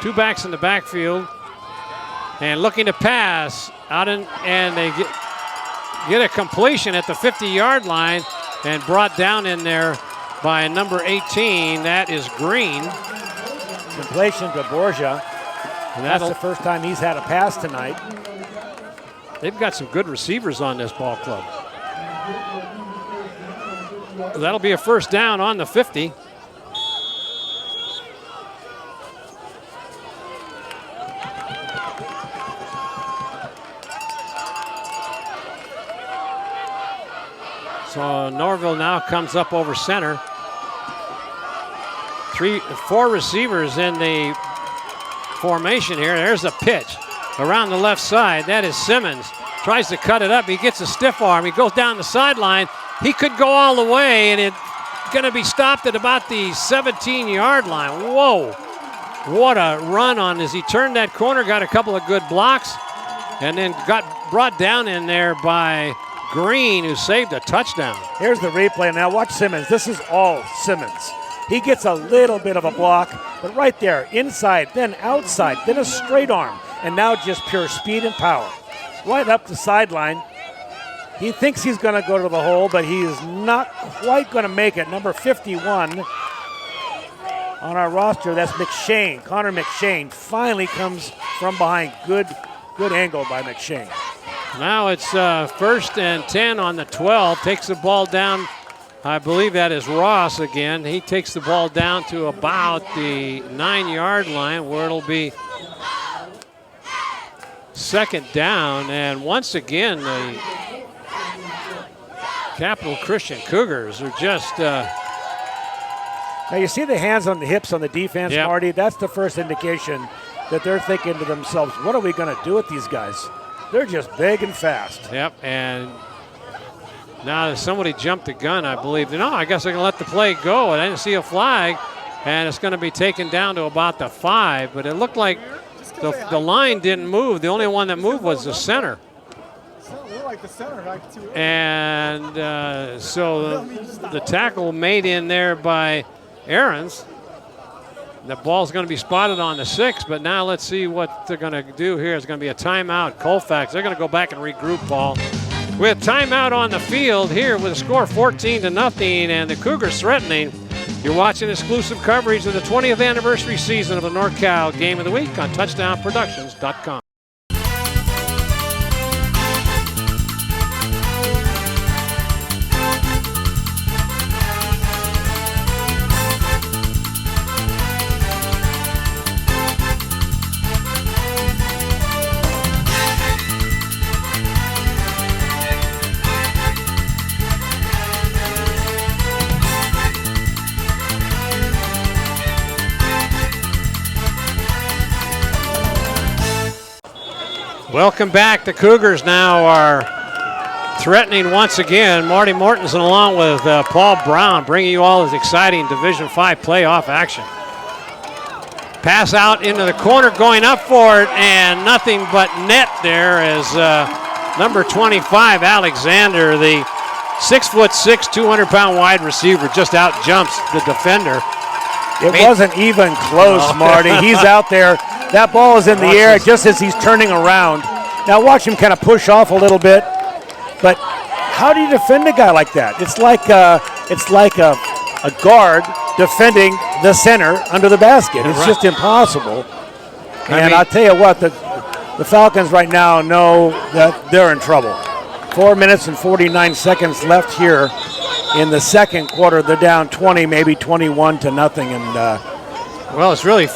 2 backs in the backfield, and looking to pass out and they get a completion at the 50-yard line, and brought down in there by number 18. That is Green. Completion to Borgia. And that's the first time he's had a pass tonight. They've got some good receivers on this ball club. That'll be a 1st down on the 50. So Norville now comes up over center. 4 receivers in the formation here. There's a pitch around the left side. That is Simmons. Tries to cut it up. He gets a stiff arm. He goes down the sideline. He could go all the way, and it's going to be stopped at about the 17-yard line. Whoa. What a run on as he turned that corner, got a couple of good blocks, and then got brought down in there by Green, who saved a touchdown. Here's the replay. Now watch Simmons. This is all Simmons. He gets a little bit of a block, but right there, inside, then outside, then a straight arm, and now just pure speed and power. Right up the sideline. He thinks he's going to go to the hole, but he is not quite going to make it. Number 51 on our roster, that's McShane. Connor McShane finally comes from behind. Good angle by McShane. Now it's 1st and 10 on the 12. Takes the ball down. I believe that is Ross again. He takes the ball down to about the 9-yard line, where it'll be 2nd down. And once again, the Capital Christian Cougars are just Now you see the hands on the hips on the defense, Yep. Marty. That's the first indication that they're thinking to themselves, what are we going to do with these guys? They're just big and fast. Yep, and now somebody jumped the gun, I believe. No, I guess they're going to let the play go. I didn't see a flag, and it's going to be taken down to about the 5, but it looked like the line didn't move. The only one that moved was the center. And so the tackle made in there by Aarons. The ball's going to be spotted on the 6, but now let's see what they're going to do here. It's going to be a timeout. Colfax, they're going to go back and regroup, Paul. With timeout on the field here with a score 14-0 and the Cougars threatening. You're watching exclusive coverage of the 20th anniversary season of the NorCal Game of the Week on touchdownproductions.com. Welcome back. The Cougars now are threatening once again. Marty Mortensen along with Paul Brown bringing you all this exciting Division V playoff action. Pass out into the corner, going up for it, and nothing but net there as number 25, Alexander, the 6'6", 200-pound wide receiver, just out jumps the defender. It wasn't even close, Marty. He's out there. That ball is in the air just as he's turning around. Now watch him kind of push off a little bit. But how do you defend a guy like that? It's like a guard defending the center under the basket. It's just impossible. And I'll tell you what, the Falcons right now know that they're in trouble. 4 minutes and 49 seconds left here in the second quarter. They're down 20, maybe 21-0, and well, it's really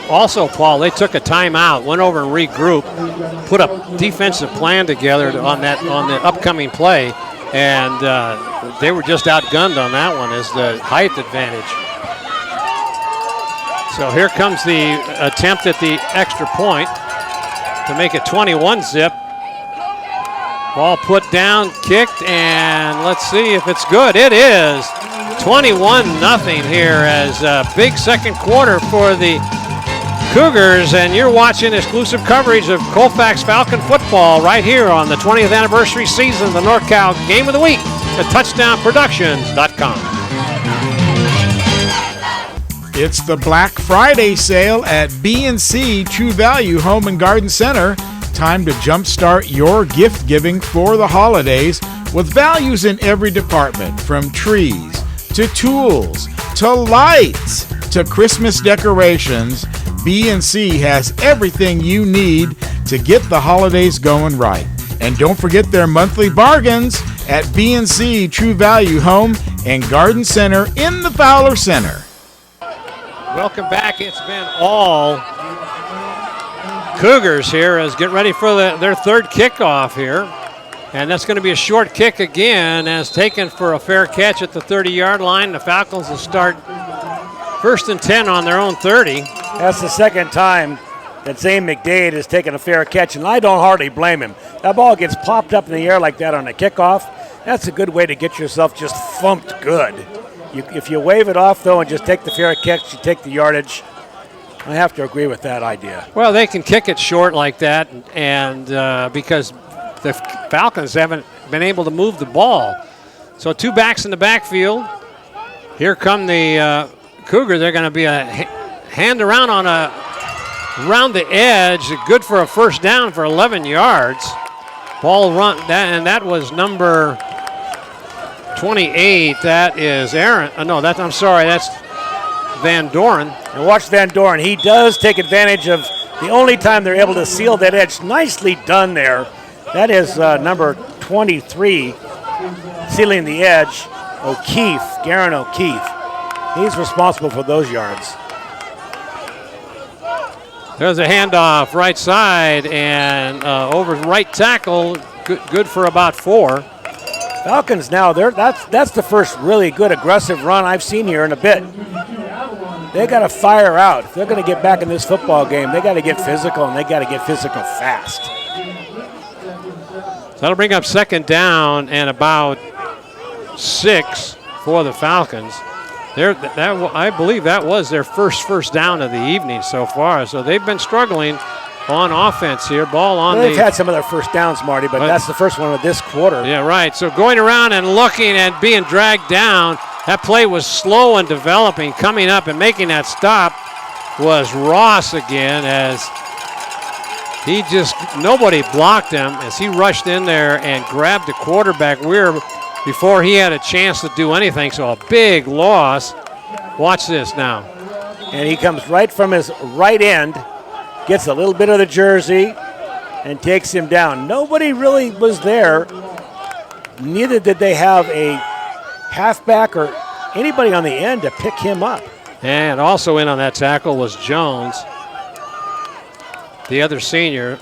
also, Paul, they took a timeout, went over and regrouped, put a defensive plan together on the upcoming play, and they were just outgunned on that one as the height advantage. So here comes the attempt at the extra point to make it 21-zip. Ball put down, kicked, and let's see if it's good. It is 21-0 here as a big second quarter for the Cougars, and you're watching exclusive coverage of Colfax Falcon football right here on the 20th anniversary season of the NorCal Game of the Week at touchdownproductions.com. It's the Black Friday sale at B&C True Value Home and Garden Center. Time to jumpstart your gift giving for the holidays with values in every department, from trees to tools to lights to Christmas decorations. B&C has everything you need to get the holidays going right. And don't forget their monthly bargains at B&C True Value Home and Garden Center in the Fowler Center. Welcome back. It's been all Cougars here as get ready for their third kickoff here. And that's going to be a short kick again as taken for a fair catch at the 30-yard line. The Falcons will start 1st and 10 on their own 30. That's the second time that Zane McDade has taken a fair catch, and I don't hardly blame him. That ball gets popped up in the air like that on a kickoff. That's a good way to get yourself just thumped good. If you wave it off, though, and just take the fair catch, you take the yardage. I have to agree with that idea. Well, they can kick it short like that, and because the Falcons haven't been able to move the ball. So 2 backs in the backfield. Here come the Cougars. They're going to be a hand around around the edge, good for a first down for 11 yards. Ball run, and that was number 28. That is Aaron. I'm sorry, that's Van Doren. And watch Van Doren. He does take advantage of the only time they're able to seal that edge. Nicely done there. That is number 23 sealing the edge, Garen O'Keefe. He's responsible for those yards. There's a handoff right side and over right tackle, good for about 4. Falcons now, that's the first really good aggressive run I've seen here in a bit. They got to fire out. If they're going to get back in this football game, they got to get physical, and they got to get physical fast. So that'll bring up second down and about 6 for the Falcons. I believe that was their first down of the evening so far. So they've been struggling on offense here. Ball on they've had some of their first downs, Marty, but that's the first one of this quarter. Yeah, right. So going around and looking and being dragged down, that play was slow and developing. Coming up and making that stop was Ross again, as nobody blocked him as he rushed in there and grabbed the quarterback Weir before he had a chance to do anything. So a big loss. Watch this now. And he comes right from his right end, gets a little bit of the jersey, and takes him down. Nobody really was there. Neither did they have a halfback or anybody on the end to pick him up. And also in on that tackle was Jones, the other senior.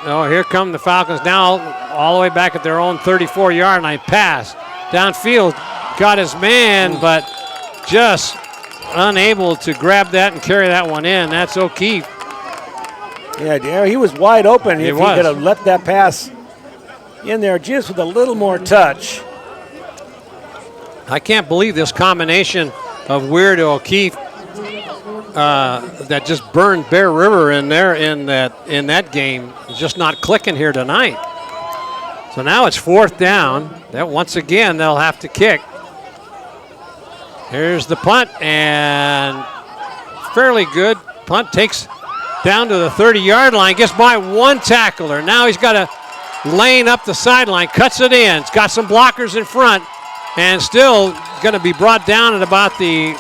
Oh, here come the Falcons now, all the way back at their own 34-yard line. Pass downfield, got his man, but just unable to grab that and carry that one in. That's O'Keefe. Yeah, he was wide open. If he could have let that pass in there just with a little more touch. I can't believe this combination of Weir to O'Keefe that just burned Bear River in there in that game. It's just not clicking here tonight. So now it's fourth down. That once again they'll have to kick. Here's the punt, and fairly good punt, takes down to the 30-yard line, gets by one tackler. Now he's got a lane up the sideline, cuts it in. It's got some blockers in front, and still going to be brought down at about the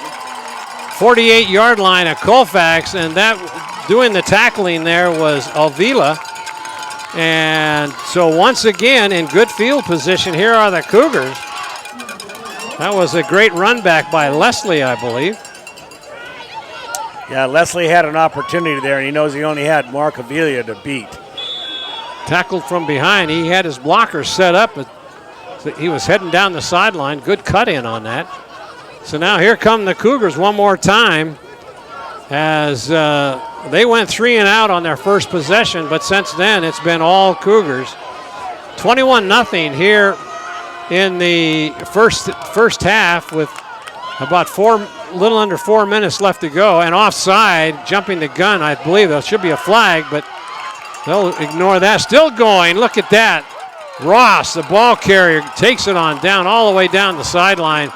48-yard line of Colfax, and that doing the tackling there was Avila. And so once again in good field position, here are the Cougars. That was a great run back by Leslie, I believe. Yeah, Leslie had an opportunity there, and he knows he only had Mark Avila to beat. Tackled from behind. He had his blockers set up, but he was heading down the sideline. Good cut in on that. So now here come the Cougars one more time, as they went 3 and out on their first possession, but since then it's been all Cougars. 21-0 here in the first half with about little under 4 minutes left to go, and offside, jumping the gun, I believe. There should be a flag, but they'll ignore that. Still going, look at that. Ross, the ball carrier, takes it on down all the way down the sideline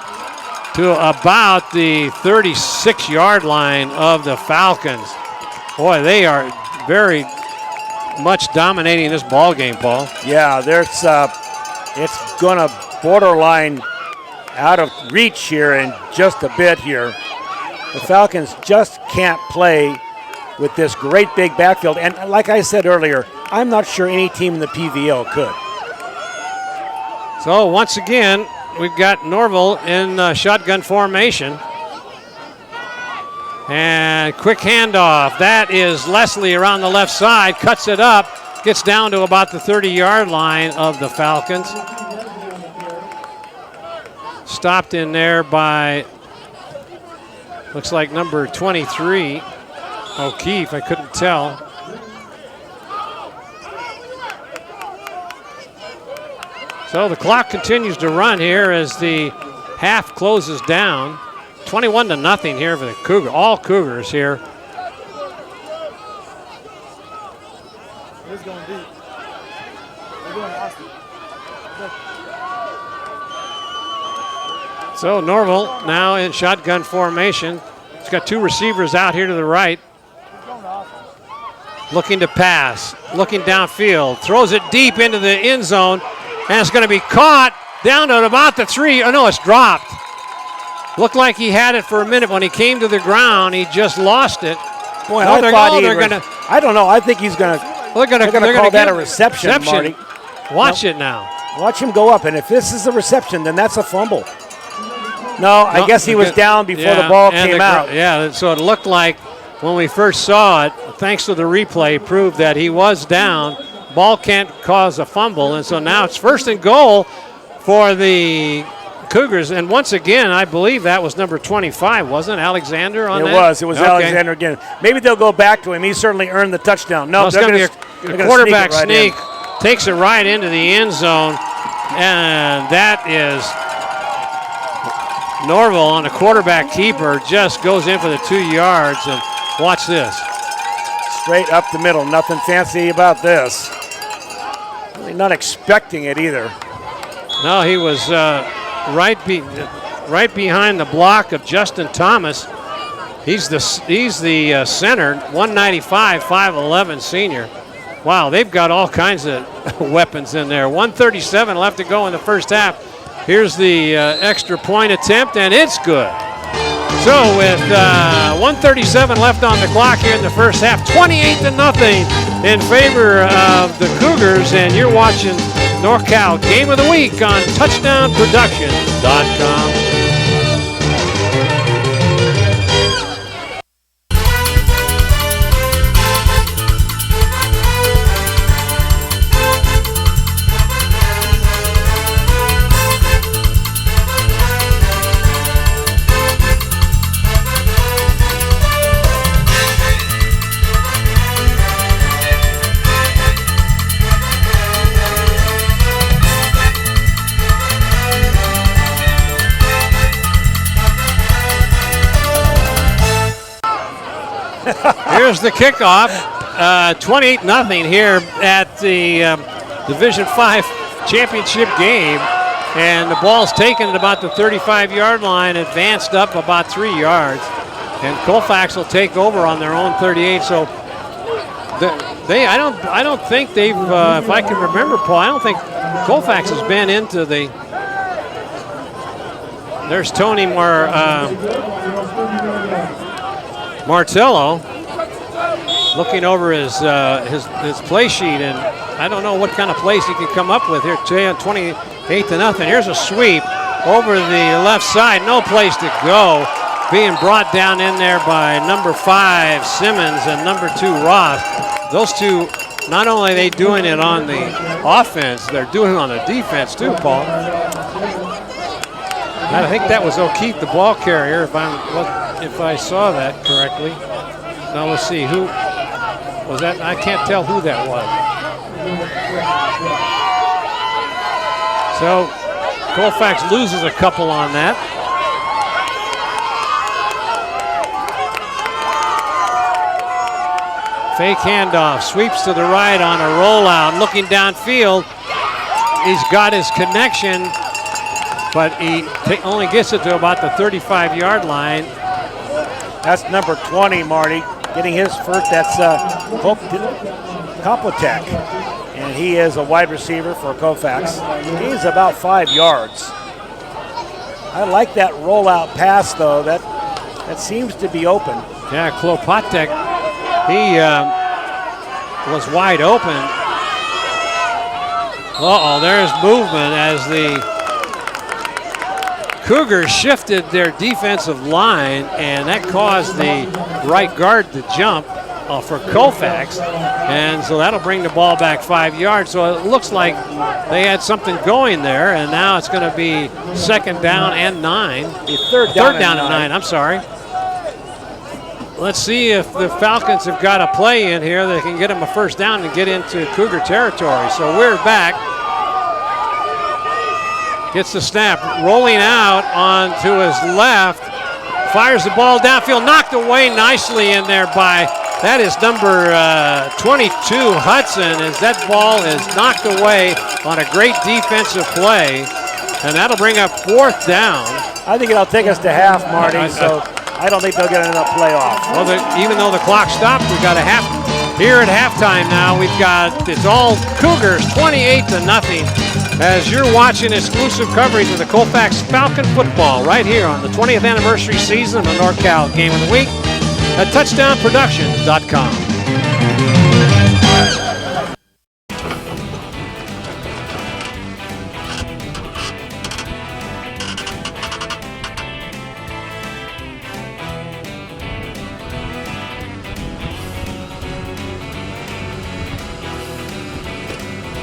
to about the 36-yard line of the Falcons. Boy, they are very much dominating this ball game, Paul. Yeah, it's going to borderline out of reach here in just a bit here. The Falcons just can't play with this great big backfield. And like I said earlier, I'm not sure any team in the PVL could. So once again, we've got Norville in shotgun formation. And quick handoff. That is Leslie around the left side, cuts it up, gets down to about the 30-yard line of the Falcons. Stopped in there by, looks like number 23, O'Keefe. I couldn't tell. So the clock continues to run here as the half closes down. 21-0 here for the Cougars. All Cougars here. He's going deep. They're going Austin. So Norville now in shotgun formation. He's got 2 receivers out here to the right. Looking to pass, looking downfield, throws it deep into the end zone, and it's going to be caught down to about the 3. Oh no, it's dropped. Looked like he had it for a minute. When he came to the ground, he just lost it. Boy, I don't know. I think he's going to. They're going to call that a reception, Marty. Watch it now. Watch him go up, and if this is a reception, then that's a fumble. No, I guess he was down before the ball came out. Yeah, so it looked like when we first saw it, thanks to the replay, proved that he was down. Ball can't cause a fumble, and so now it's 1st and goal for the Cougars. And once again, I believe that was number 25, wasn't it? Alexander on that? It was Okay. Alexander again. Maybe they'll go back to him. He certainly earned the touchdown. No, Well, it's going to be a quarterback sneak. Takes it right into the end zone. And that is Norville on a quarterback keeper. Just goes in for the 2 yards. And watch this. Straight up the middle. Nothing fancy about this. Really not expecting it either. No, he was right behind the block of Justin Thomas. He's the center, 195, 5'11" senior. Wow, they've got all kinds of weapons in there. 1:37 left to go in the first half. Here's the extra point attempt, and it's good. So with 1:37 left on the clock here in the first half, 28-0 in favor of the Cougars, and you're watching NorCal Game of the Week on TouchdownProductions.com. Here's the kickoff, 28-0 here at the Division V championship game, and the ball's taken at about the 35-yard line, advanced up about 3 yards, and Colfax will take over on their own 38. So I don't think they've, if I can remember, Paul, I don't think Colfax has been into the. There's Tony Martello looking over his play sheet, and I don't know what kind of plays he can come up with here. 28-0. Here's a sweep over the left side. No place to go. Being brought down in there by number 5 Simmons and number 2 Ross. Those two, not only are they doing it on the offense, they're doing it on the defense too, Paul. I think that was O'Keefe, the ball carrier, if I saw that correctly. Now let's see, who was that? I can't tell who that was. So Colfax loses a couple on that. Fake handoff, sweeps to the right on a rollout, looking downfield. He's got his connection, but he only gets it to about the 35-yard line. That's number 20, Marty, getting his first. That's Koplatek, and he is a wide receiver for Colfax. He's about 5 yards. I like that rollout pass, though. That seems to be open. Yeah, Klopatek, he was wide open. Uh-oh, there's movement as the Cougars shifted their defensive line, and that caused the right guard to jump for Colfax, and so that'll bring the ball back 5 yards. So it looks like they had something going there, and now it's going to be 2nd down and 9. Third down and 9. I'm sorry. Let's see if the Falcons have got a play in here that can get them a first down and get into Cougar territory. So we're back. Gets the snap, rolling out onto his left, fires the ball downfield, knocked away nicely in there by, that is number 22, Hudson, as that ball is knocked away on a great defensive play, and that'll bring up 4th down. I think it'll take us to half, Marty, so I don't think they'll get enough playoff. Well, even though the clock stopped, we've got a half. Here at halftime now, it's all Cougars, 28-0. As you're watching exclusive coverage of the Colfax Falcon football right here on the 20th anniversary season of the NorCal Game of the Week at TouchdownProductions.com.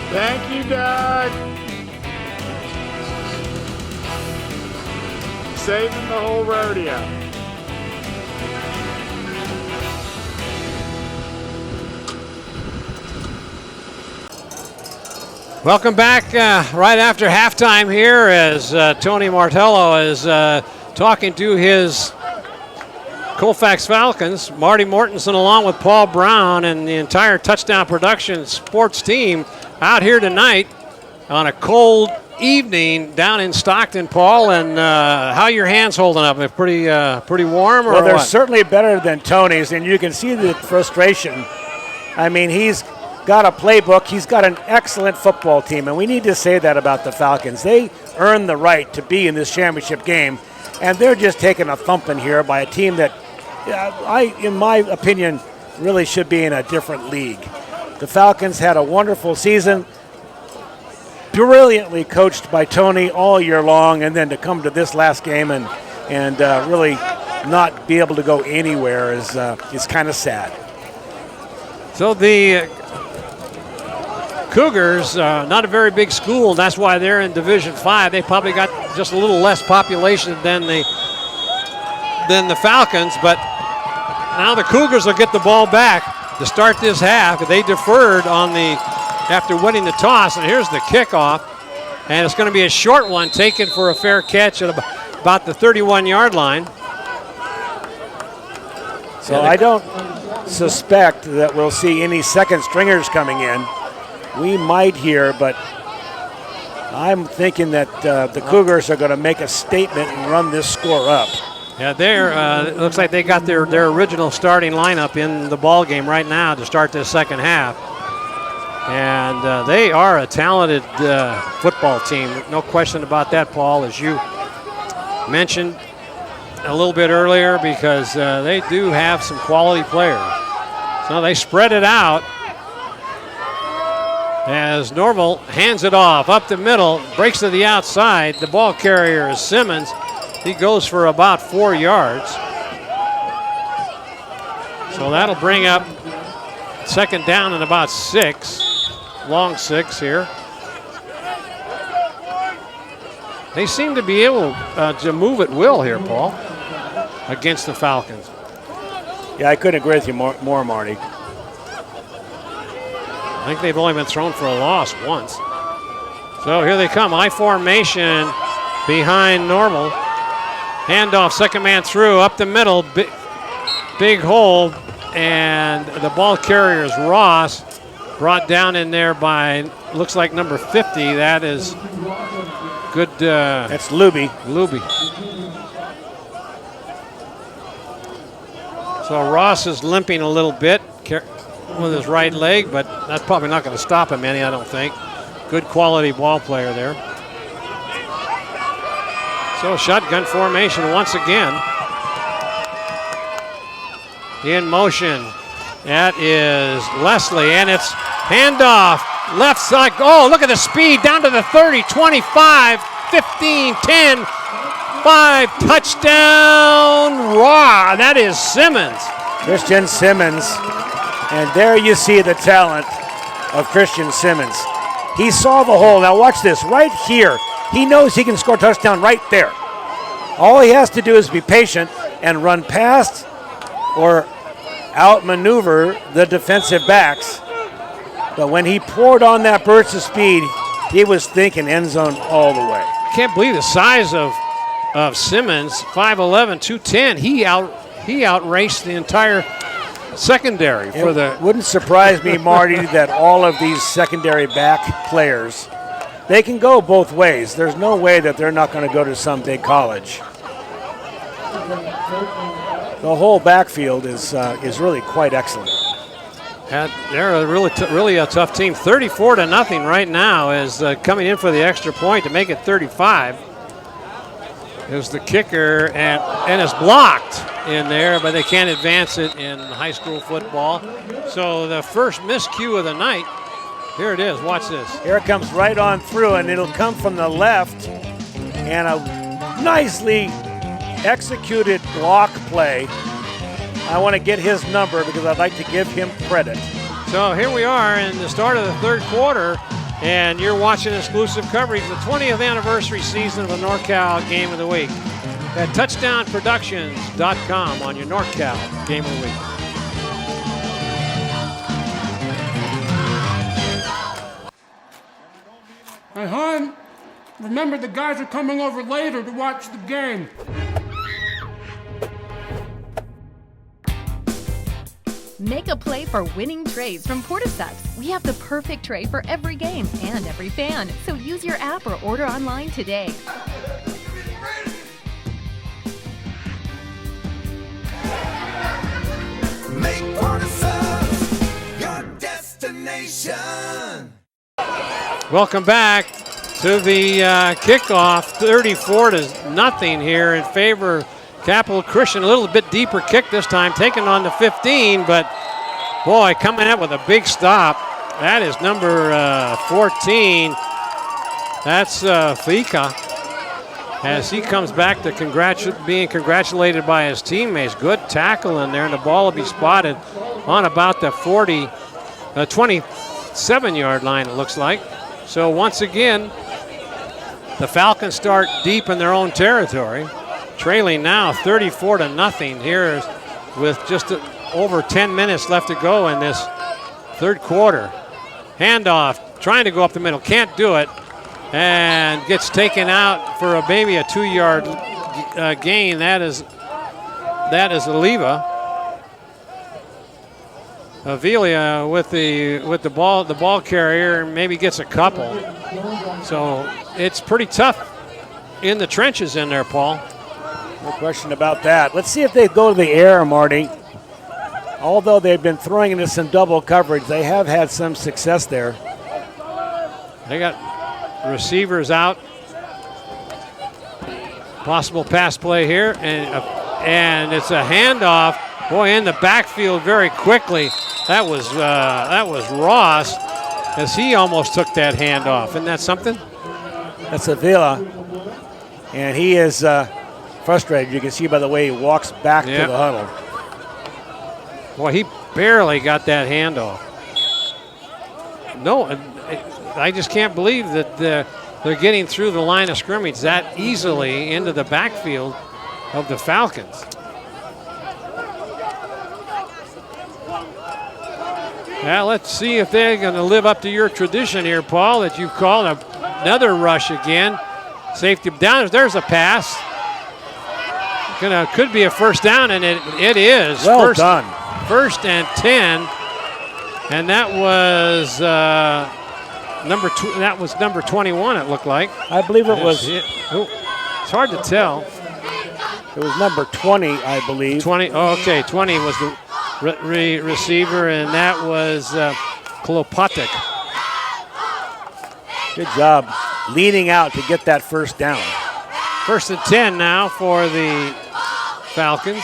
Thank you, Doug. saving the whole rodeo. Welcome back right after halftime here as Tony Martello is talking to his Colfax Falcons. Marty Mortensen along with Paul Brown and the entire Touchdown Production sports team out here tonight on a cold evening down in Stockton, Paul. And how are your hands holding up? Pretty warm, or well, they're what? certainly better than Tony's, and you can see the frustration. I mean, he's got a playbook. He's got an excellent football team, and we need to say that about the Falcons. They earned the right to be in this championship game, and they're just taking a thumping here by a team that, in my opinion, really should be in a different league. The Falcons had a wonderful season, brilliantly coached by Tony all year long, and then to come to this last game and really not be able to go anywhere is kind of sad. So the Cougars, not a very big school, and that's why they're in Division 5. They probably got just a little less population than the Falcons, but now the Cougars will get the ball back to start this half. They deferred after winning the toss, and here's the kickoff, and it's going to be a short one taken for a fair catch at about the 31-yard line. So I don't suspect that we'll see any second stringers coming in. We might here, but I'm thinking that the Cougars are going to make a statement and run this score up. Yeah, it looks like they got their original starting lineup in the ball game right now to start this second half. And they are a talented football team. No question about that, Paul, as you mentioned a little bit earlier, because they do have some quality players. So they spread it out as Normal hands it off up the middle, breaks to the outside. The ball carrier is Simmons. He goes for about 4 yards. So that'll bring up second down and about 6, long 6 here. They seem to be able to move at will here, Paul, against the Falcons. Yeah, I couldn't agree with you more, Marty. I think they've only been thrown for a loss once. So here they come, I formation behind Normal. Handoff, second man through, up the middle, big hole, and the ball carrier is Ross, brought down in there by, looks like number 50. That is good. That's Luby. So Ross is limping a little bit with his right leg, but that's probably not going to stop him any, I don't think. Good quality ball player there. So shotgun formation once again. In motion, that is Leslie, and it's handoff, left side. Oh, look at the speed, down to the 30, 25, 15, 10, 5, touchdown, raw. That is Simmons. Christian Simmons. And there you see the talent of Christian Simmons. He saw the hole. Now watch this, right here. He knows he can score a touchdown right there. All he has to do is be patient and run past or outmaneuver the defensive backs. But when he poured on that burst of speed, he was thinking end zone all the way. I can't believe the size of Simmons, 5'11", 210. He outraced the entire secondary for the. Wouldn't surprise me, Marty, that all of these secondary back players, they can go both ways. There's no way that they're not going to go to some big college. The whole backfield is really quite excellent. They're a really a tough team. 34-0 right now is coming in for the extra point to make it 35. Is the kicker, and it's blocked in there, but they can't advance it in high school football. So the first miscue of the night, here it is, watch this. Here it comes right on through, and it'll come from the left, and a nicely executed block play. I want to get his number because I'd like to give him credit. So here we are in the start of the third quarter, and you're watching exclusive coverage of the 20th anniversary season of the NorCal Game of the Week. at touchdownproductions.com on your NorCal Game of the Week. Hey, hon, remember the guys are coming over later to watch the game. Make a play for winning trays from Interception. We have the perfect tray for every game and every fan. So use your app or order online today. Make Interception your destination. Welcome back to the kickoff. 34-0 here in favor of Capital Christian. A little bit deeper kick this time, taking on the 15, but boy, coming out with a big stop. That is number 14. That's Fika, as he comes back to being congratulated by his teammates. Good tackle in there, and the ball will be spotted on about the 27-yard line, it looks like. So once again, the Falcons start deep in their own territory, trailing now 34-0 here with just over 10 minutes left to go in this third quarter. Handoff, trying to go up the middle, can't do it, and gets taken out for maybe a 2-yard gain. That is Avila with the ball carrier, maybe gets a couple. So it's pretty tough in the trenches in there, Paul. No question about that. Let's see if they go to the air, Marty. Although they've been throwing into some double coverage, they have had some success there. They got receivers out. Possible pass play here, and it's a handoff. Boy, in the backfield very quickly. That was Ross, as he almost took that handoff. Isn't that something? That's Avila, and he is frustrated. You can see by the way he walks back to the huddle. Boy, he barely got that handoff. No, I just can't believe that they're getting through the line of scrimmage that easily into the backfield of the Falcons. Now let's see if they're going to live up to your tradition here, Paul, that you've called another rush again. Safety down. There's a pass. Could be a first down, and it is. Well done. First and 10, and that was number 21. It looked like. I believe it was. It's hard to tell. It was number 20, I believe. 20. Oh, okay, 20 was the receiver, and that was Klopatek. Good job leaning out to get that first down. First and 10 now for the Falcons.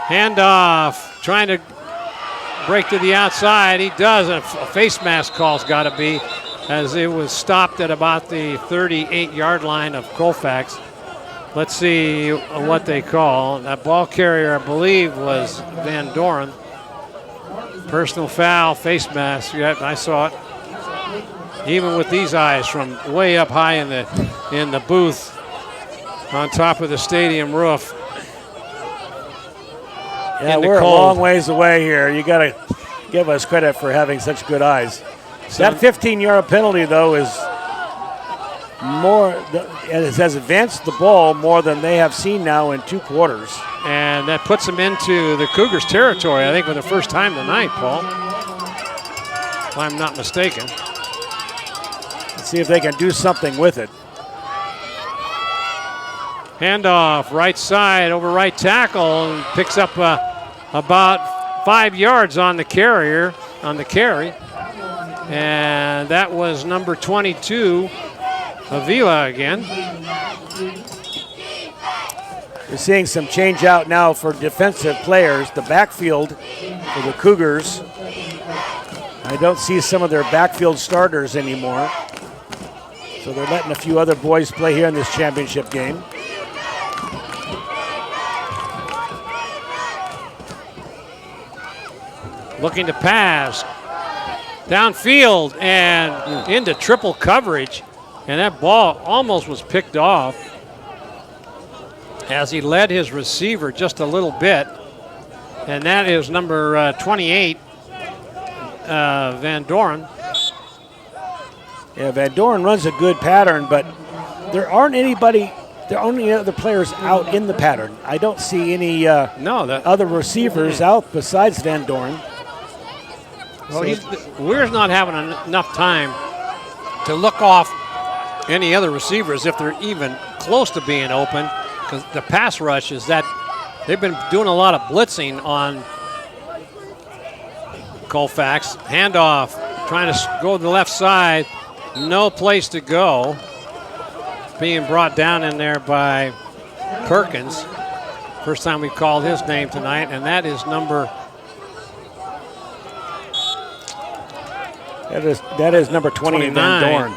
Handoff, trying to break to the outside. He does, and a face mask call's got to be, as it was stopped at about the 38-yard line of Colfax. Let's see what they call. That ball carrier, I believe, was Van Doren. Personal foul, face mask. Yeah, I saw it. Even with these eyes from way up high in the booth on top of the stadium roof. Yeah, we're a long ways away here. You got to give us credit for having such good eyes. That 15-yard penalty, though, is more. It has advanced the ball more than they have seen now in 2 quarters. And that puts them into the Cougars' territory, I think, for the first time tonight, Paul, if I'm not mistaken. Let's see if they can do something with it. Handoff, right side over right tackle, and picks up about 5 yards on the carry. And that was number 22, Avila again. We're seeing some change out now for defensive players. The backfield for the Cougars. I don't see some of their backfield starters anymore. So they're letting a few other boys play here in this championship game. Looking to pass. Downfield and into triple coverage. And that ball almost was picked off as he led his receiver just a little bit. And that is number 28, Van Doren. Yeah, Van Doren runs a good pattern, but there aren't any other players out in the pattern. I don't see any other receivers out besides Van Doren. Well, Weir's not having enough time to look off any other receivers if they're even close to being open, because the pass rush is that they've been doing a lot of blitzing on Colfax. Handoff, trying to go to the left side, no place to go. Being brought down in there by Perkins. First time we've called his name tonight, and that is number. That is number 20, Van Doren.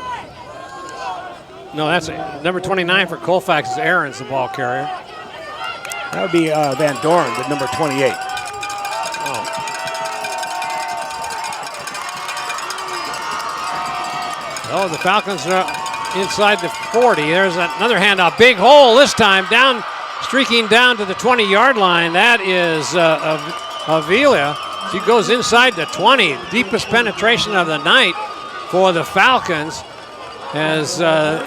No, that's number 29 for Colfax is Aaron's the ball carrier. That would be Van Doren, the number 28. Oh, the Falcons are inside the 40. There's another handoff. Big hole this time, down, streaking down to the 20-yard line. That is Avila. She goes inside the 20. Deepest penetration of the night for the Falcons. As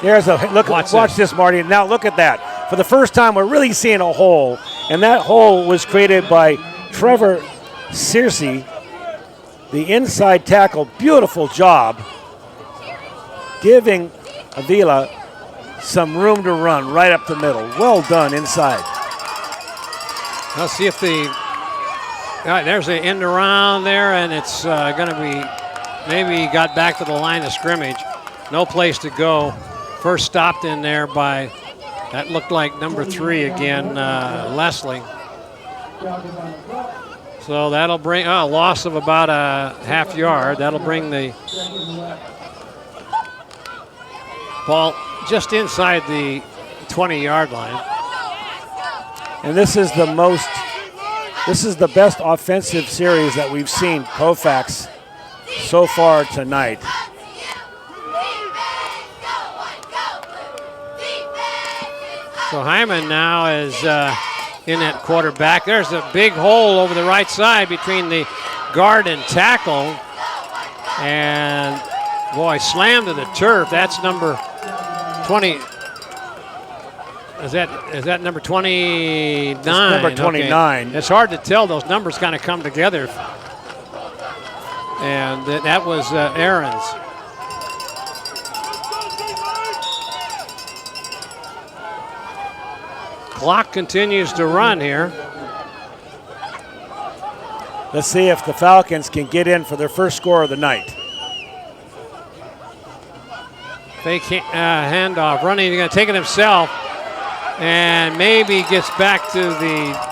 there's a look. Watch this, Marty. Now look at that. For the first time, we're really seeing a hole, and that hole was created by Trevor Searcy, the inside tackle. Beautiful job, giving Avila some room to run right up the middle. Well done inside. Let's see if the there's an end around there, and it's going to be maybe he got back to the line of scrimmage. No place to go. First stopped in there by, that looked like number 3 again, Leslie. So that'll bring a loss of about a half yard. That'll bring the ball just inside the 20-yard line. And this is the best offensive series that we've seen Colfax so far tonight. So Hyman now is in at quarterback. There's a big hole over the right side between the guard and tackle. And boy, slammed to the turf. That's number 20. Is that number 29? It's number 29. Okay. It's hard to tell. Those numbers kind of come together. And that was Aaron's. Clock continues to run here. Let's see if the Falcons can get in for their first score of the night. Fake handoff, running, he's going to take it himself, and maybe gets back to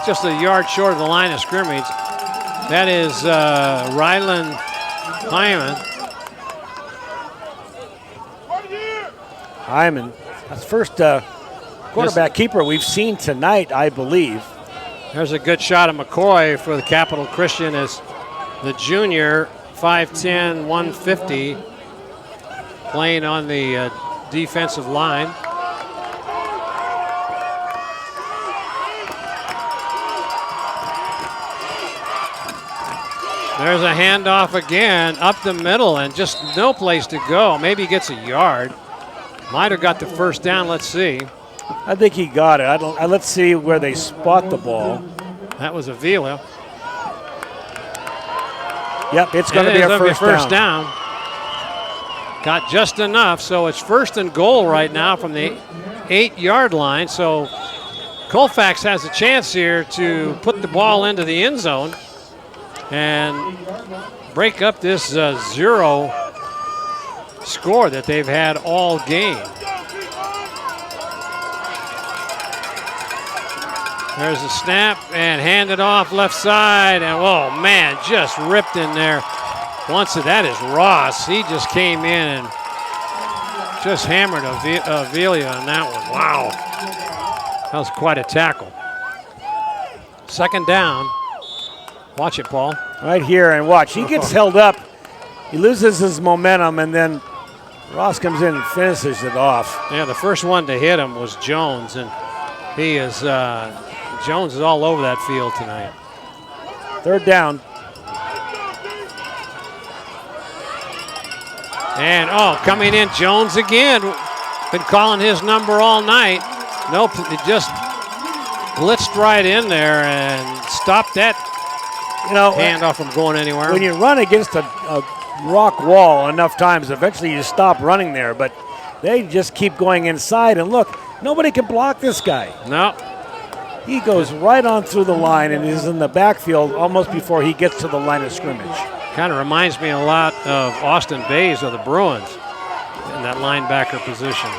just a yard short of the line of scrimmage. That is Ryland Hyman. Hyman, that's first quarterback keeper we've seen tonight, I believe. There's a good shot of McCoy for the Capital Christian as the junior, 5'10", 150, playing on the defensive line. There's a handoff again up the middle and just no place to go. Maybe he gets a yard. Might have got the first down. Let's see. I think he got it. Let's see where they spot the ball. That was Avila. Yep, it's going to be a first down. Got just enough, so it's 1st and goal right now from the 8-yard line. So Colfax has a chance here to put the ball into the end zone and break up this 0 score that they've had all game. There's a snap and handed off left side, and oh man, just ripped in there. That is Ross. He just came in and just hammered Avila on that one. Wow, that was quite a tackle. 2nd down. Watch it, Paul. Right here, and watch. He gets held up. He loses his momentum, and then Ross comes in and finishes it off. Yeah, the first one to hit him was Jones, and he is Jones is all over that field tonight. 3rd down. And coming in Jones again. Been calling his number all night. Nope, it just blitzed right in there and stopped that handoff from going anywhere. When you run against a rock wall enough times, eventually you stop running there, but they just keep going inside, and look, nobody can block this guy. No. He goes right on through the line and is in the backfield almost before he gets to the line of scrimmage. Kind of reminds me a lot of Austin Bays of the Bruins in that linebacker position.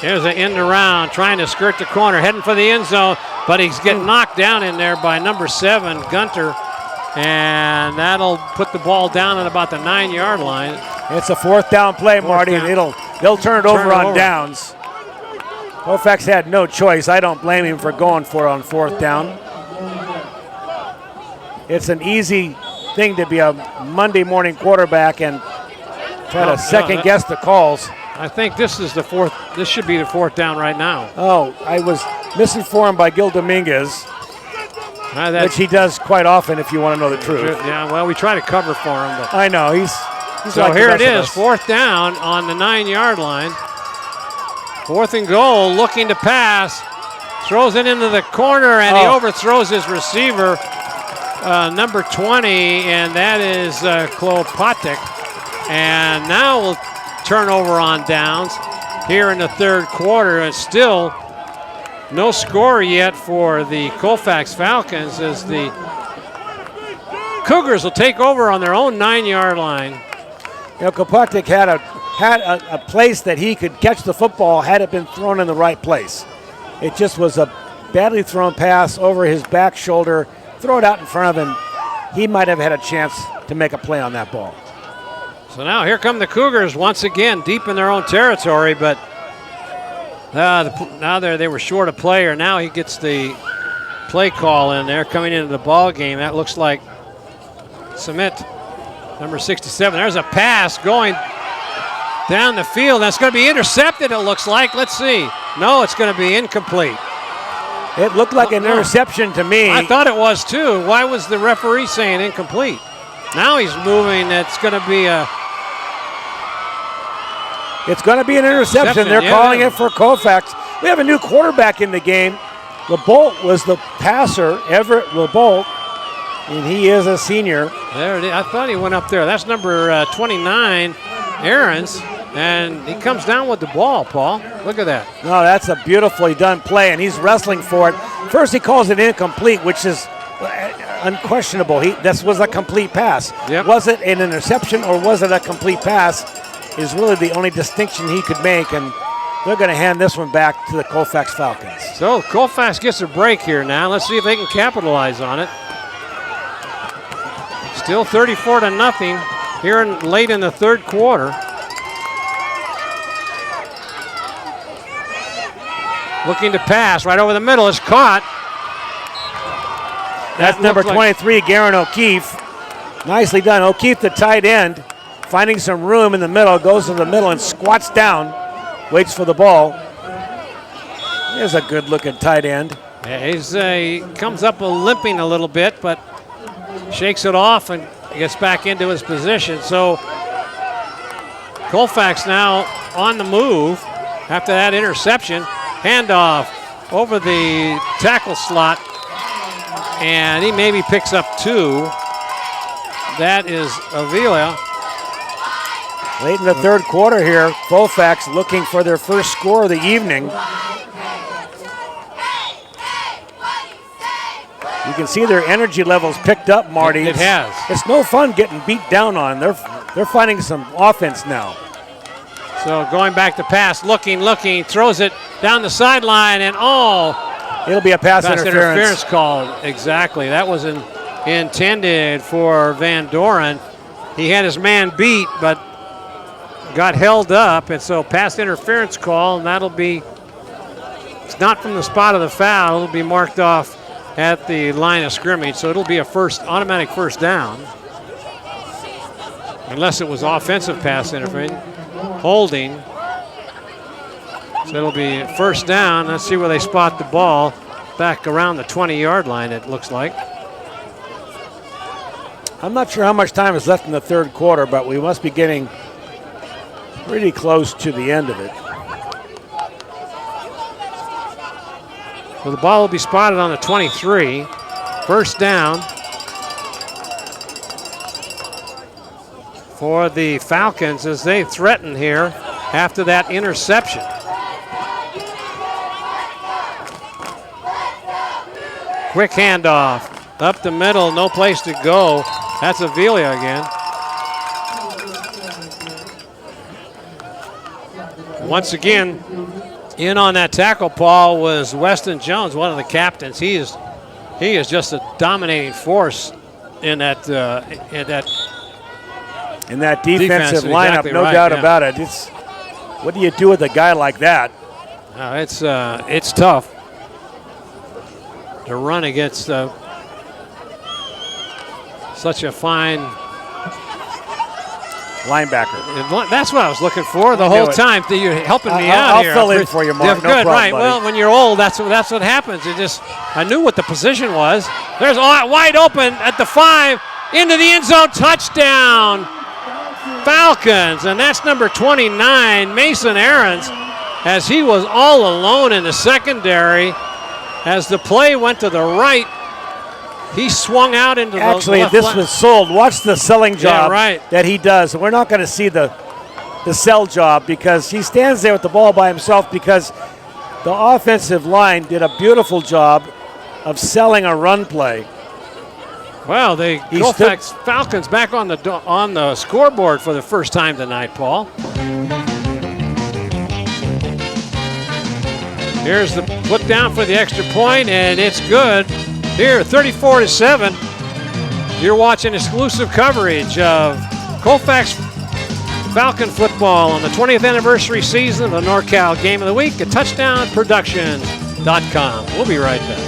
Here's an end around, trying to skirt the corner, heading for the end zone, but he's getting knocked down in there by number 7, Gunter, and that'll put the ball down at about the 9-yard line. It's a 4th down play, Marty, and they'll turn it over on downs. Colfax had no choice. I don't blame him for going for it on 4th down. It's an easy thing to be a Monday morning quarterback and try to second guess the calls. I think this is the 4th. This should be the 4th down right now. Oh, I was misinformed by Gil Dominguez, which he does quite often if you want to know the truth. Yeah, well, we try to cover for him. But I know, he's so like here it is, 4th down on the 9-yard line. 4th and goal, looking to pass. Throws it into the corner, and he overthrows his receiver, number 20, and that is Klopatek. And now we'll turn over on downs here in the 3rd quarter, and still no score yet for the Colfax Falcons as the Cougars will take over on their own 9-yard line. Klopatek had a place that he could catch the football had it been thrown in the right place. It just was a badly thrown pass over his back shoulder. Throw it out in front of him. He might have had a chance to make a play on that ball. So now here come the Cougars once again, deep in their own territory, but now they were short a player. Now he gets the play call in there coming into the ball game. That looks like Submit, number 67. There's a pass going down the field. That's going to be intercepted, it looks like. Let's see. No, it's going to be incomplete. It looked like an interception to me. I thought it was too. Why was the referee saying incomplete? Now he's moving. It's going to be an interception. They're calling it for Colfax. We have a new quarterback in the game. LeBolt was the passer, Everett LeBolt, and he is a senior. There it is. I thought he went up there. That's number 29, Aarons, and he comes down with the ball, Paul. Look at that. No, that's a beautifully done play, and he's wrestling for it. First he calls it incomplete, which is unquestionable. This was a complete pass. Yep. Was it an interception or was it a complete pass is really the only distinction he could make, and they're going to hand this one back to the Colfax Falcons. So Colfax gets a break here now. Let's see if they can capitalize on it. Still 34-0 here late in the 3rd quarter. Looking to pass right over the middle. It's caught. That's number 23, Garen O'Keefe. Nicely done. O'Keefe, the tight end, finding some room in the middle, goes to the middle and squats down, waits for the ball. There's a good-looking tight end. Yeah, he comes up limping a little bit, but shakes it off and gets back into his position. So Colfax now on the move after that interception. Handoff over the tackle slot, and he maybe picks up 2. That is Avila. Late in the 3rd quarter here, Colfax looking for their first score of the evening. You can see their energy levels picked up, Marty. It has. It's no fun getting beat down on. They're finding some offense now. So going back to pass, looking, throws it down the sideline, and it'll be a pass interference called. Exactly. That was intended for Van Doren. He had his man beat, but got held up, and so pass interference call, and it's not from the spot of the foul. It'll be marked off at the line of scrimmage, so it'll be a automatic first down. unless it was offensive pass interference. Holding. So it'll be first down. Let's see where they spot the ball. Back around the 20-yard line, it looks like. I'm not sure how much time is left in the third quarter, but we must be getting pretty close to the end of it. Well, the ball will be spotted on the 23. First down for the Falcons as they threaten here after that interception. Quick handoff up the middle, no place to go. That's Avila again. Once again, in on that tackle, Paul, was Weston Jones, one of the captains. He is just a dominating force in that defensive lineup, exactly no right, doubt yeah. about it. What do you do with a guy like that? It's tough to run against such a fine linebacker. That's what I was looking for the whole time. You're helping me out I'll here. fill in for you, Mark. Yeah, No good, problem, right? buddy. Well, when you're old, that's what happens. I knew what the position was. There's wide open at the 5, into the end zone, touchdown, Falcons, and that's number 29, Mason Aarons, as he was all alone in the secondary. As the play went to the right, he swung out into the left. Actually, this was sold. Watch the selling job that he does. We're not going to see the sell job because he stands there with the ball by himself because the offensive line did a beautiful job of selling a run play. Well, the Colfax Falcons back on the scoreboard for the first time tonight, Paul. Here's the put down for the extra point, and it's good. Here, 34-7. You're watching exclusive coverage of Colfax Falcon football on the 20th anniversary season of the NorCal Game of the Week at touchdownproductions.com. We'll be right back.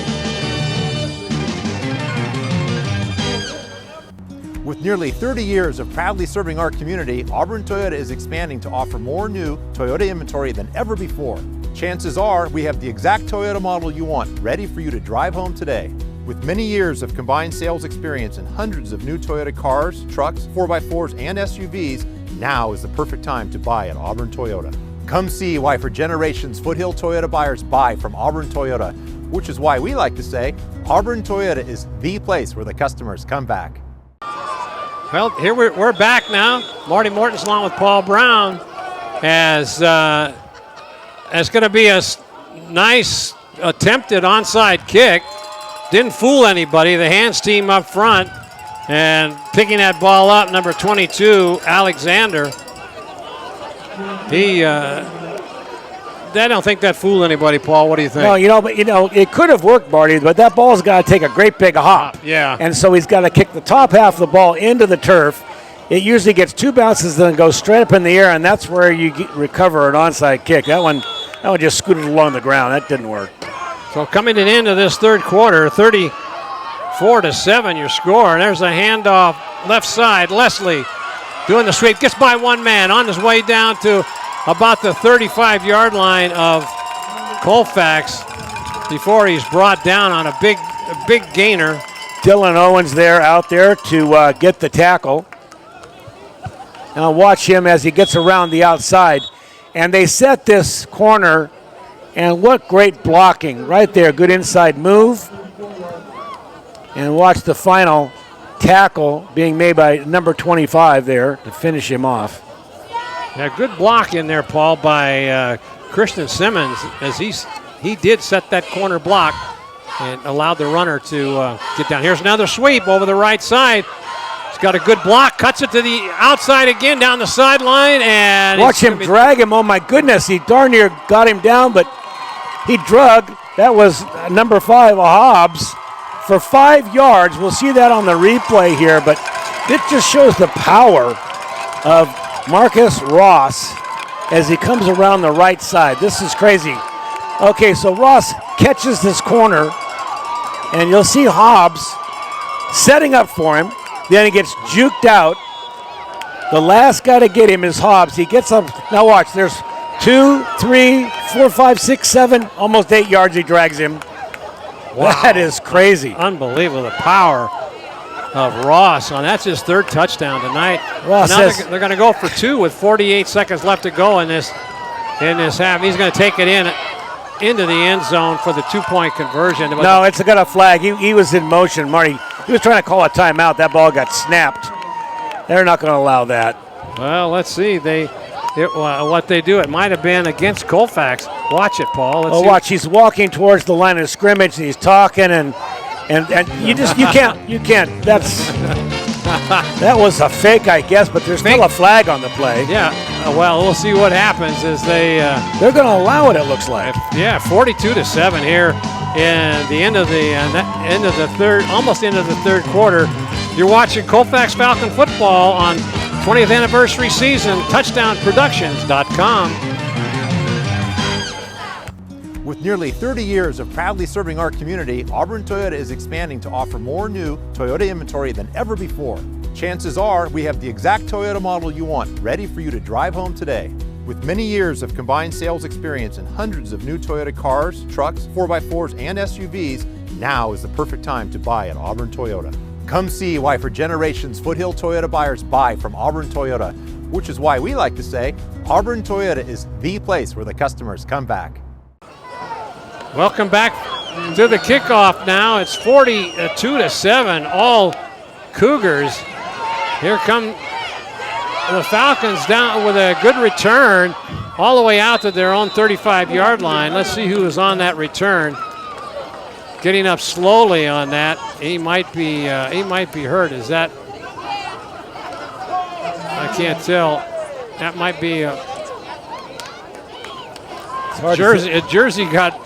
With nearly 30 years of proudly serving our community, Auburn Toyota is expanding to offer more new Toyota inventory than ever before. Chances are we have the exact Toyota model you want, ready for you to drive home today. With many years of combined sales experience and hundreds of new Toyota cars, trucks, 4x4s, and SUVs, now is the perfect time to buy at Auburn Toyota. Come see why for generations Foothill Toyota buyers buy from Auburn Toyota, which is why we like to say Auburn Toyota is the place where the customers come back. Well, here we're back now. Marty Morton's along with Paul Brown as going to be a nice attempted onside kick. Didn't fool anybody. The hands team up front and picking that ball up, number 22, Alexander. I don't think that fooled anybody, Paul. What do you think? No, it could have worked, Marty, but that ball's got to take a great big hop. Yeah. And so he's got to kick the top half of the ball into the turf. It usually gets 2 bounces, then goes straight up in the air, and that's where you recover an onside kick. That one just scooted along the ground. That didn't work. So coming into this third quarter, 34-7 your score. And there's a handoff left side. Leslie doing the sweep. Gets by one man on his way down to about the 35-yard line of Colfax before he's brought down on a big gainer. Dylan Owens out there to get the tackle. Now watch him as he gets around the outside. And they set this corner, and what great blocking right there. Good inside move. And watch the final tackle being made by number 25 there to finish him off. Yeah, good block in there, Paul, by Christian Simmons, as he did set that corner block and allowed the runner to get down. Here's another sweep over the right side. He's got a good block, cuts it to the outside again down the sideline, and watch him drag him. Oh my goodness, he darn near got him down, but he drug. That was number 5, Hobbs, for 5 yards. We'll see that on the replay here, but it just shows the power of Marcus Ross as he comes around the right side. This is crazy. Okay, so Ross catches this corner, and you'll see Hobbs setting up for him. Then he gets juked out, The last guy to get him is Hobbs. He gets up. Now watch. There's 2, 3, 4, 5, 6, 7, almost 8 yards he drags him. Wow. That is crazy. Unbelievable, the power of Ross. That's his 3rd touchdown tonight. Ross now says, they're going to go for 2 with 48 seconds left to go in this half. He's going to take it into the end zone for the 2-point conversion. No, it's got a flag. He was in motion, Marty. He was trying to call a timeout. That ball got snapped. They're not going to allow that. Well, let's see. What they do. It might have been against Colfax. Watch it, Paul. Let's see. Watch. He's walking towards the line of scrimmage, and he's talking, and you can't. That was a fake, I guess, but there's still a flag on the play. Yeah. Well, we'll see what happens as they're going to allow it. It looks like. Yeah, 42-7 here in the end of the third, almost end of the third quarter. You're watching Colfax Falcon football on 20th anniversary season, touchdownproductions.com. With nearly 30 years of proudly serving our community, Auburn Toyota is expanding to offer more new Toyota inventory than ever before. Chances are we have the exact Toyota model you want, ready for you to drive home today. With many years of combined sales experience and hundreds of new Toyota cars, trucks, 4x4s, and SUVs, now is the perfect time to buy at Auburn Toyota. Come see why for generations Foothill Toyota buyers buy from Auburn Toyota, which is why we like to say Auburn Toyota is the place where the customers come back. Welcome back to the kickoff now. It's 42-7, all Cougars. Here come the Falcons down with a good return all the way out to their own 35-yard line. Let's see who is on that return. Getting up slowly on that. He might be hurt. Is that? I can't tell. That might be a jersey got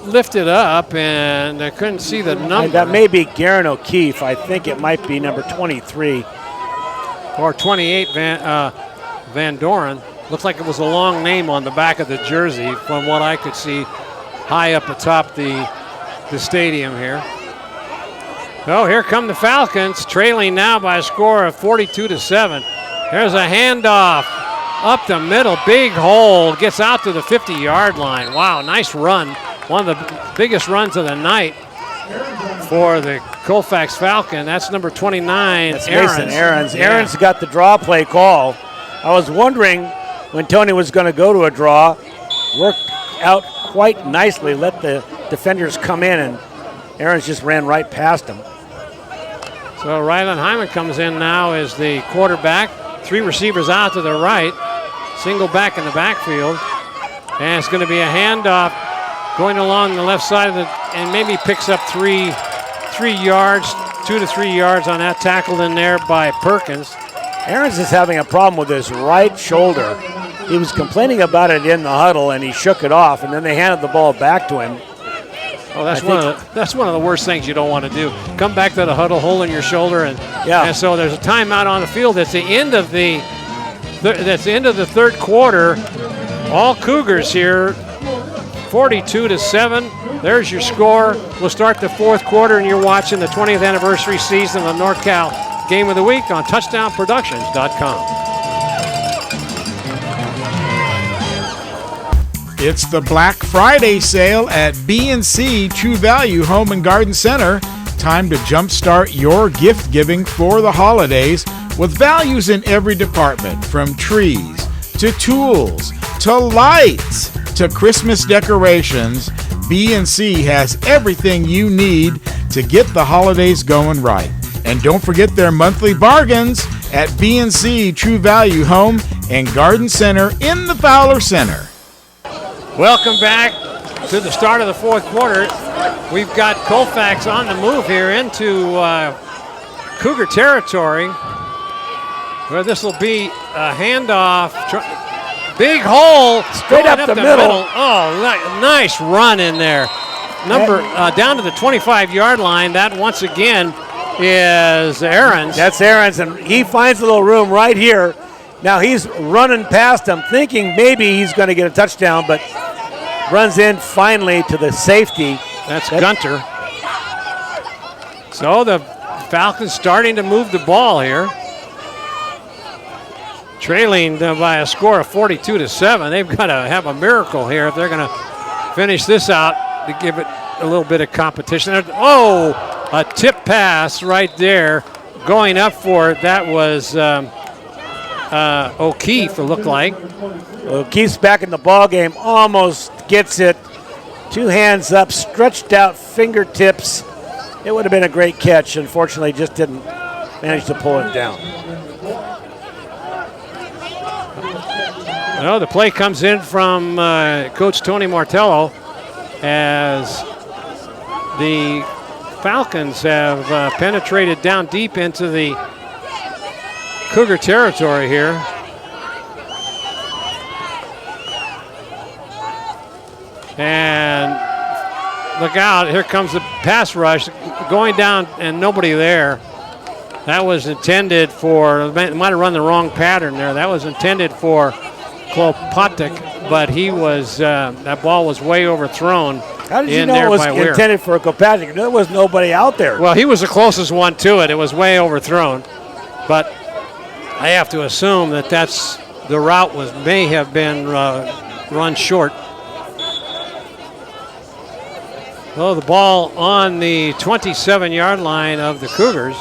lifted up, and I couldn't see the number. That may be Garen O'Keefe. I think it might be number 23. Or 28, Van Doren. Looks like it was a long name on the back of the jersey from what I could see high up atop the stadium here. Oh, here come the Falcons, trailing now by a score of 42-7. There's a handoff up the middle, big hole, gets out to the 50-yard line. Wow, nice run. One of the biggest runs of the night for the Colfax Falcon. That's number 29, That's Mason Aarons. Yeah. Aarons got the draw play call. I was wondering when Tony was going to go to a draw, worked out quite nicely, let the defenders come in, and Aarons just ran right past him. So Rylan Hyman comes in now as the quarterback. 3 receivers out to the right. Single back in the backfield. And it's going to be a handoff going along the left side of and maybe picks up 3 yards, 2 to 3 yards on that, tackled in there by Perkins. Aarons is having a problem with his right shoulder. He was complaining about it in the huddle, and he shook it off, and then they handed the ball back to him. Oh, that's one of the worst things you don't want to do. Come back to the huddle, hole in your shoulder, and so there's a timeout on the field. That's the end of the third quarter. All Cougars here, 42-7. There's your score. We'll start the fourth quarter, and you're watching the 20th anniversary season of North Cal Game of the Week on touchdownproductions.com. It's the Black Friday sale at B&C True Value Home and Garden Center. Time to jumpstart your gift giving for the holidays with values in every department, from trees to tools to lights to Christmas decorations. B&C has everything you need to get the holidays going right. And don't forget their monthly bargains at B&C True Value Home and Garden Center in the Fowler Center. Welcome back to the start of the fourth quarter. We've got Colfax on the move here into Cougar territory, where this will be a handoff. Big hole. Straight up the middle. Oh, nice run in there. Down to the 25-yard line. That once again is Aarons. That's Aarons, and he finds a little room right here. Now he's running past him, thinking maybe he's going to get a touchdown, but runs in finally to the safety. That's Gunter. So the Falcons starting to move the ball here. trailing by a score of 42-7. They've got to have a miracle here if they're going to finish this out to give it a little bit of competition. Oh, a tip pass right there going up for it. That was O'Keefe, it looked like. O'Keefe's back in the ball game, almost gets it. 2 hands up, stretched out fingertips. It would have been a great catch. Unfortunately, just didn't manage to pull it down. Well, the play comes in from Coach Tony Martello as the Falcons have penetrated down deep into the Cougar territory here. And look out, here comes the pass rush going down and nobody there. That was intended for, might have run the wrong pattern there. That was intended for Klopatik, but he was, that ball was way overthrown. How did you know it was intended for Klopatik? There was nobody out there. Well, he was the closest one to it. It was way overthrown. But I have to assume that that's, the route may have been run short. Well, the ball on the 27-yard line of the Cougars.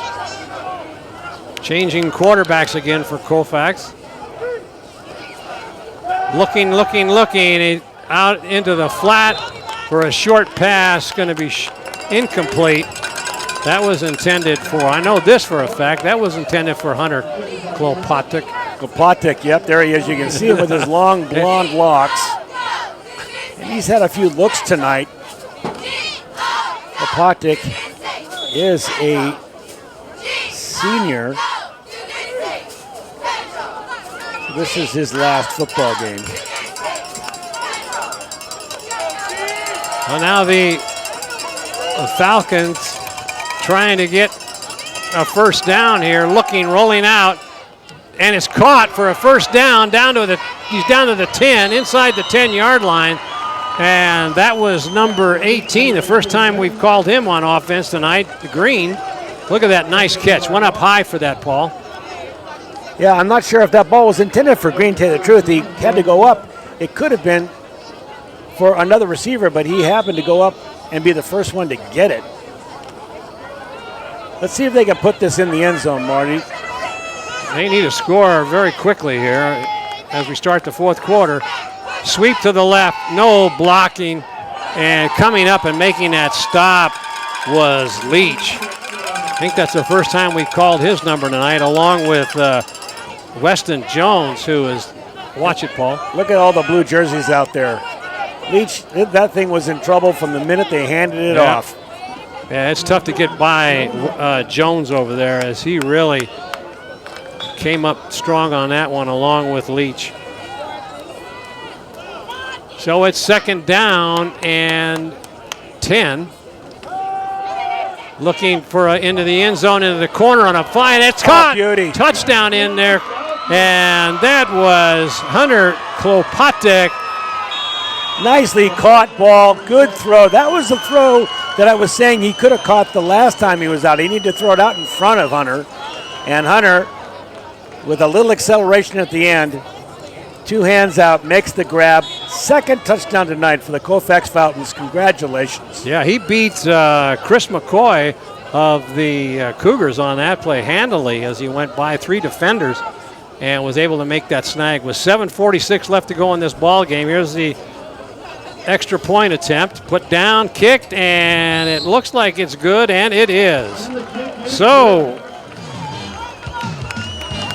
Changing quarterbacks again for Colfax. Looking out into the flat for a short pass, going to be incomplete. That was intended for, I know this for a fact, that was intended for Hunter Klopatik. Klopatik, yep, there he is. You can see him with his long blonde locks. And he's had a few looks tonight. Klopatik is a senior. So this is his last football game. Well, now the Falcons trying to get a first down here, rolling out, and it's caught for a first down. He's down to the 10, inside the 10-yard line. And that was number 18, the first time we've called him on offense tonight, Green. Look at that nice catch. Went up high for that, Paul. Yeah, I'm not sure if that ball was intended for Green, to tell you the truth. He had to go up. It could have been for another receiver, but he happened to go up and be the first one to get it. Let's see if they can put this in the end zone, Marty. They need a score very quickly here as we start the fourth quarter. Sweep to the left, no blocking, and coming up and making that stop was Leach. I think that's the first time we've called his number tonight, along with Weston Jones, who is, watch it, Paul. Look at all the blue jerseys out there. Leach, that thing was in trouble from the minute they handed it off. Yeah, it's tough to get by Jones over there, as he really came up strong on that one, along with Leach. So it's second down and 10. Looking for into the end zone, into the corner on a fly. That's caught. Beauty. Touchdown in there. And that was Hunter Klopatik. Nicely caught ball. Good throw. That was the throw that I was saying he could have caught the last time he was out. He needed to throw it out in front of Hunter. And Hunter, with a little acceleration at the end, 2 hands out, makes the grab. Second touchdown tonight for the Colfax Falcons. Congratulations. Yeah, he beats Chris McCoy of the Cougars on that play handily as he went by 3 defenders and was able to make that snag. With 7:46 left to go in this ball game, here's the extra point attempt. Put down, kicked, and it looks like it's good, and it is. So,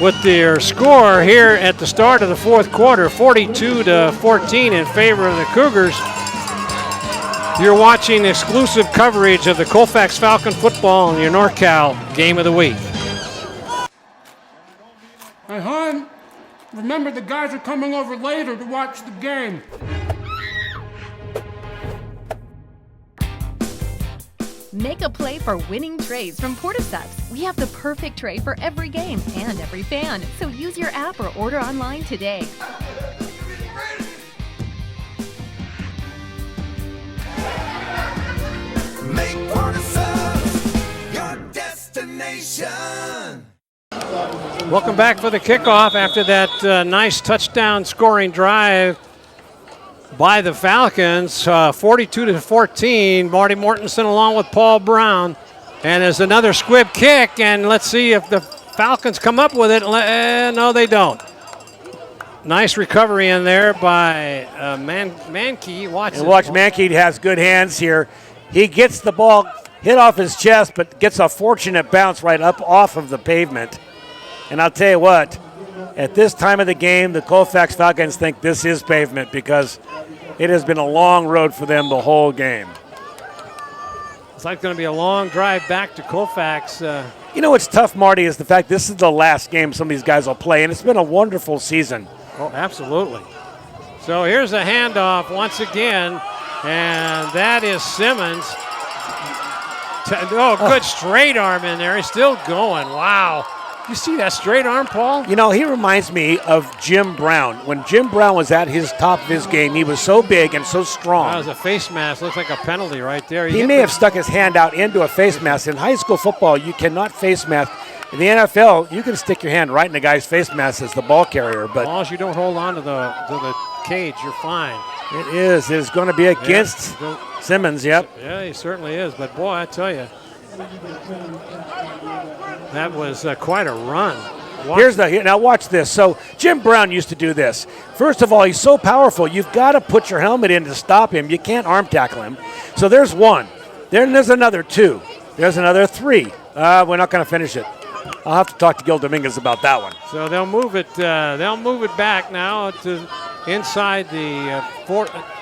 with their score here at the start of the fourth quarter, 42-14 in favor of the Cougars. You're watching exclusive coverage of the Colfax Falcon football and your NorCal Game of the Week. Hey, hon, remember the guys are coming over later to watch the game. Make a play for winning trays from Interception. We have the perfect tray for every game and every fan. So use your app or order online today. Make Interception your destination. Welcome back for the kickoff after that nice touchdown scoring drive by the Falcons. 42-14. Marty Mortensen along with Paul Brown. And there's another squib kick, and let's see if the Falcons come up with it. No, they don't. Nice recovery in there by Mankey. Watch Mankey has good hands here. He gets the ball hit off his chest, but gets a fortunate bounce right up off of the pavement. And I'll tell you what, at this time of the game, the Colfax Falcons think this is pavement because it has been a long road for them the whole game. It's like going to be a long drive back to Colfax. You know what's tough, Marty, is the fact this is the last game some of these guys will play, and it's been a wonderful season. Oh, absolutely. So here's a handoff once again, and that is Simmons. Good straight arm in there. He's still going. Wow. You see that straight arm, Paul? You know, he reminds me of Jim Brown. When Jim Brown was at his top of his game, he was so big and so strong. That was a face mask. Looks like a penalty right there. He may have stuck his hand out into a face mask. In high school football, you cannot face mask. In the NFL, you can stick your hand right in the guy's face mask as the ball carrier. But as long as you don't hold on to the cage, you're fine. It is. It's going to be against Simmons, yep. Yeah, he certainly is. But, boy, I tell you, that was quite a run. Now watch this. So Jim Brown used to do this. First of all, he's so powerful, you've got to put your helmet in to stop him. You can't arm tackle him. So there's one. Then there's another two. There's another three. We're not going to finish it. I'll have to talk to Gil Dominguez about that one. So they'll move it. They'll move it back now to inside the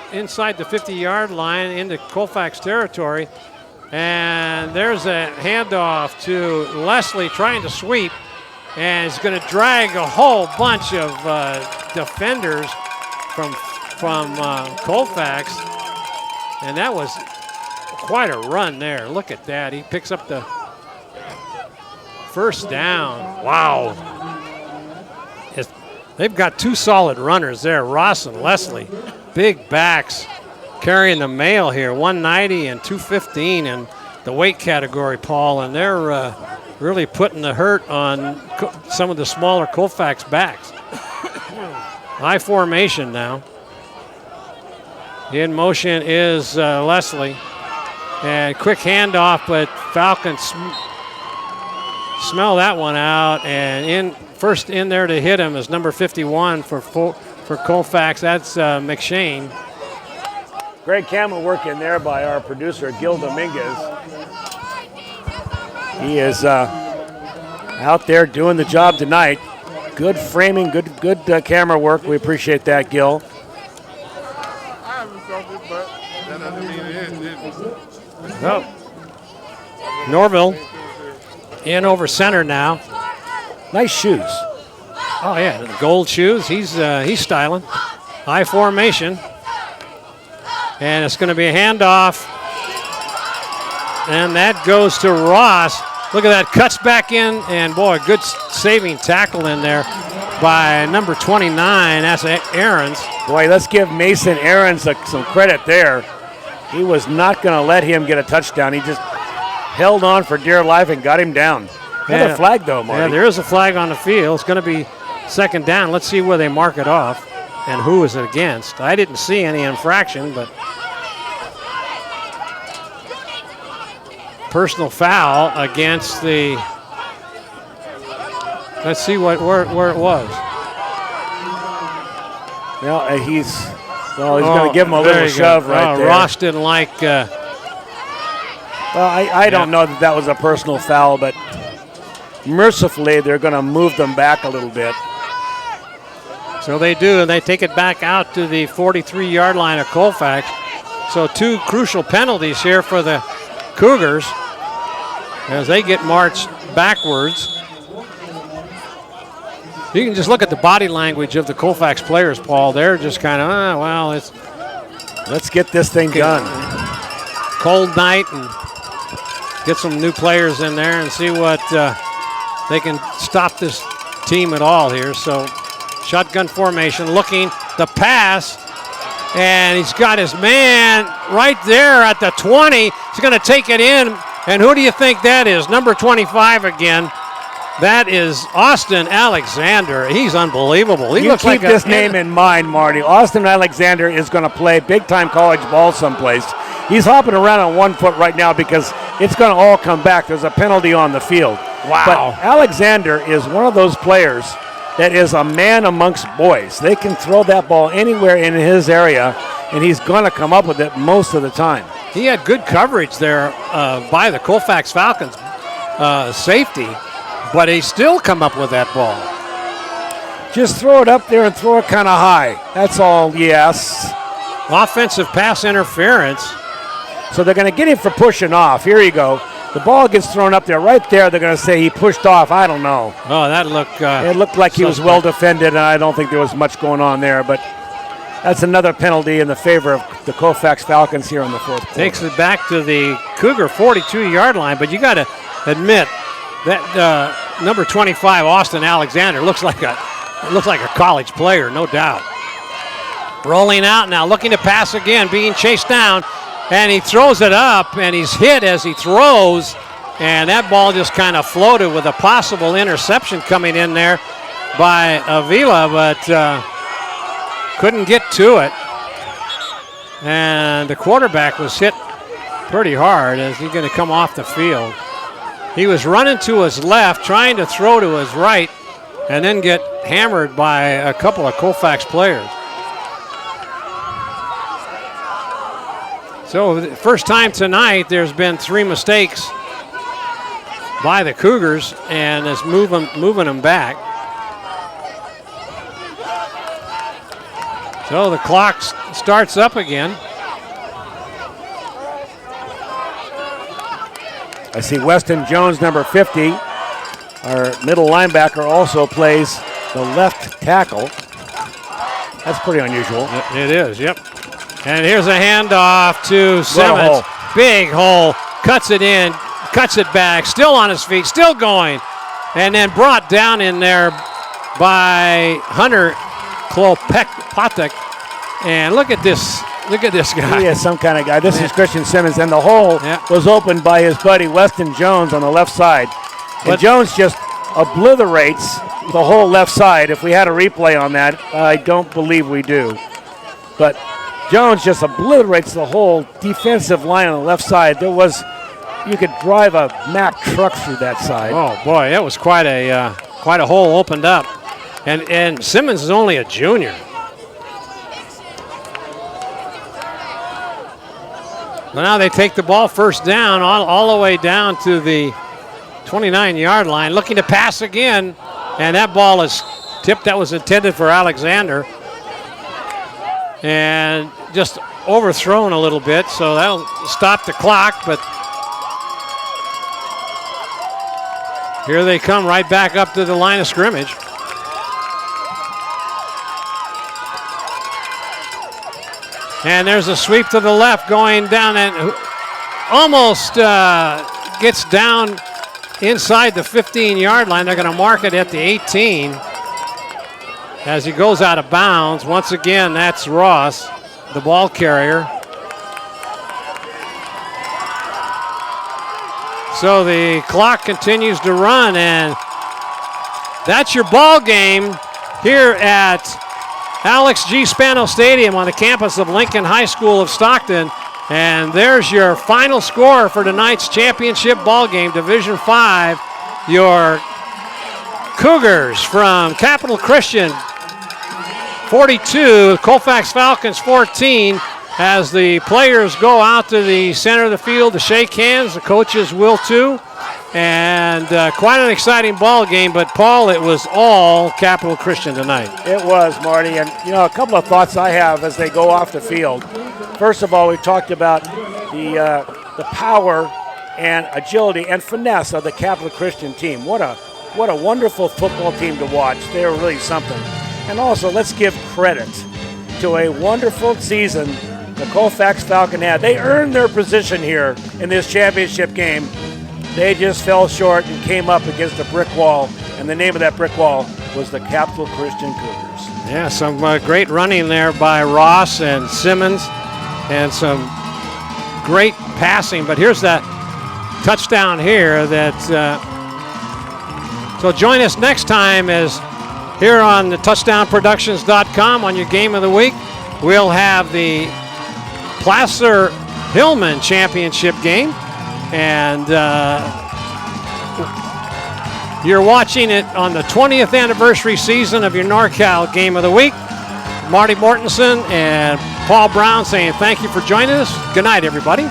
50-yard line into Colfax territory. And there's a handoff to Leslie trying to sweep, and he's going to drag a whole bunch of defenders from Colfax, and that was quite a run there. Look at that. He picks up the first down. Wow. They've got two solid runners there, Ross and Leslie. Big backs carrying the mail here, 190 and 215 in the weight category, Paul, and they're really putting the hurt on some of the smaller Colfax backs. High formation now. In motion is Leslie. And quick handoff, but Falcons smell that one out, and first in there to hit him is number 51 for Colfax. That's McShane. Great camera work in there by our producer, Gil Dominguez. He is out there doing the job tonight. Good framing, good camera work. We appreciate that, Gil. Oh. Norville in over center now. Nice shoes. Oh yeah, the gold shoes. He's styling. High formation. And it's going to be a handoff. And that goes to Ross. Look at that, cuts back in, and boy, good saving tackle in there by number 29. That's Aarons. Boy, let's give Mason Aarons some credit there. He was not going to let him get a touchdown. He just held on for dear life and got him down. Another flag, though, Marty. Yeah, there is a flag on the field. It's going to be second down. Let's see where they mark it off and who is it against. I didn't see any infraction, but personal foul against the. Let's see where it was. Well, he's going to give him a little shove right there. Ross didn't like. Well, I don't know that was a personal foul, but mercifully they're going to move them back a little bit. So they do, and they take it back out to the 43-yard line of Colfax. So two crucial penalties here for the Cougars as they get marched backwards. You can just look at the body language of the Colfax players, Paul. They're just kind of, let's get this thing done. Cold night, and get some new players in there and see what they can stop this team at all here. So shotgun formation, looking the pass, and he's got his man right there at the 20. He's going to take it in, and who do you think that is? Number 25 again. That is Austin Alexander. He's unbelievable. He You looks keep like this name in mind, Marty. Austin Alexander is going to play big-time college ball someplace. He's hopping around on 1 foot right now because it's going to all come back. There's a penalty on the field. Wow. But Alexander is one of those players that is a man amongst boys. They can throw that ball anywhere in his area, and he's going to come up with it most of the time. He had good coverage there by the Colfax Falcons safety, but he still come up with that ball. Just throw it up there and throw it kind of high. That's all, yes. Offensive pass interference. So they're going to get him for pushing off. Here you go. The ball gets thrown up there. Right there, they're going to say he pushed off. I don't know. Oh, that looked... it looked like he was well defended, and I don't think there was much going on there. But that's another penalty in the favor of the Colfax Falcons here in the fourth quarter. Takes it back to the Cougar 42-yard line, but you got to admit that number 25, Austin Alexander, looks like a college player, no doubt. Rolling out now, looking to pass again, being chased down. And he throws it up, and he's hit as he throws, and that ball just kind of floated with a possible interception coming in there by Avila, but couldn't get to it. And the quarterback was hit pretty hard as he's going to come off the field. He was running to his left, trying to throw to his right, and then get hammered by a couple of Colfax players. So the first time tonight, there's been 3 mistakes by the Cougars, and it's moving them back. So the clock starts up again. I see Weston Jones, number 50, our middle linebacker, also plays the left tackle. That's pretty unusual. It is, yep. And here's a handoff to Simmons. Big hole. Cuts it in. Cuts it back. Still on his feet. Still going. And then brought down in there by Hunter Klopatek. And look at this. Look at this guy. He is some kind of guy. This is Christian Simmons. And the hole was opened by his buddy Weston Jones on the left side. And Jones just obliterates the whole left side. If we had a replay on that, I don't believe we do. But Jones just obliterates the whole defensive line on the left side. You could drive a Mack truck through that side. Oh boy, that was quite a hole opened up. And Simmons is only a junior. Now they take the ball first down all the way down to the 29-yard line, looking to pass again, and that ball is tipped. That was intended for Alexander. And just overthrown a little bit, so that'll stop the clock, but here they come right back up to the line of scrimmage. And there's a sweep to the left going down and almost gets down inside the 15-yard line. They're going to mark it at the 18. As he goes out of bounds. Once again, that's Ross, the ball carrier. So the clock continues to run, and that's your ball game here at Alex G. Spano Stadium on the campus of Lincoln High School of Stockton. And there's your final score for tonight's championship ball game, Division 5. Your Cougars from Capital Christian 42, Colfax Falcons 14, as the players go out to the center of the field to shake hands. The coaches will too. And quite an exciting ball game, but Paul, it was all Capital Christian tonight. It was, Marty, and a couple of thoughts I have as they go off the field. First of all, we talked about the power and agility and finesse of the Capital Christian team. What a wonderful football team to watch. They're really something. And also, let's give credit to a wonderful season the Colfax Falcon had. They earned their position here in this championship game. They just fell short and came up against a brick wall, and the name of that brick wall was the Capital Christian Cougars. Yeah, some great running there by Ross and Simmons, and some great passing. But here's that touchdown here that So join us next time as here on the touchdownproductions.com on your game of the week. We'll have the Placer-Hillman championship game. And you're watching it on the 20th anniversary season of your NorCal game of the week. Marty Mortensen and Paul Brown saying thank you for joining us. Good night, everybody.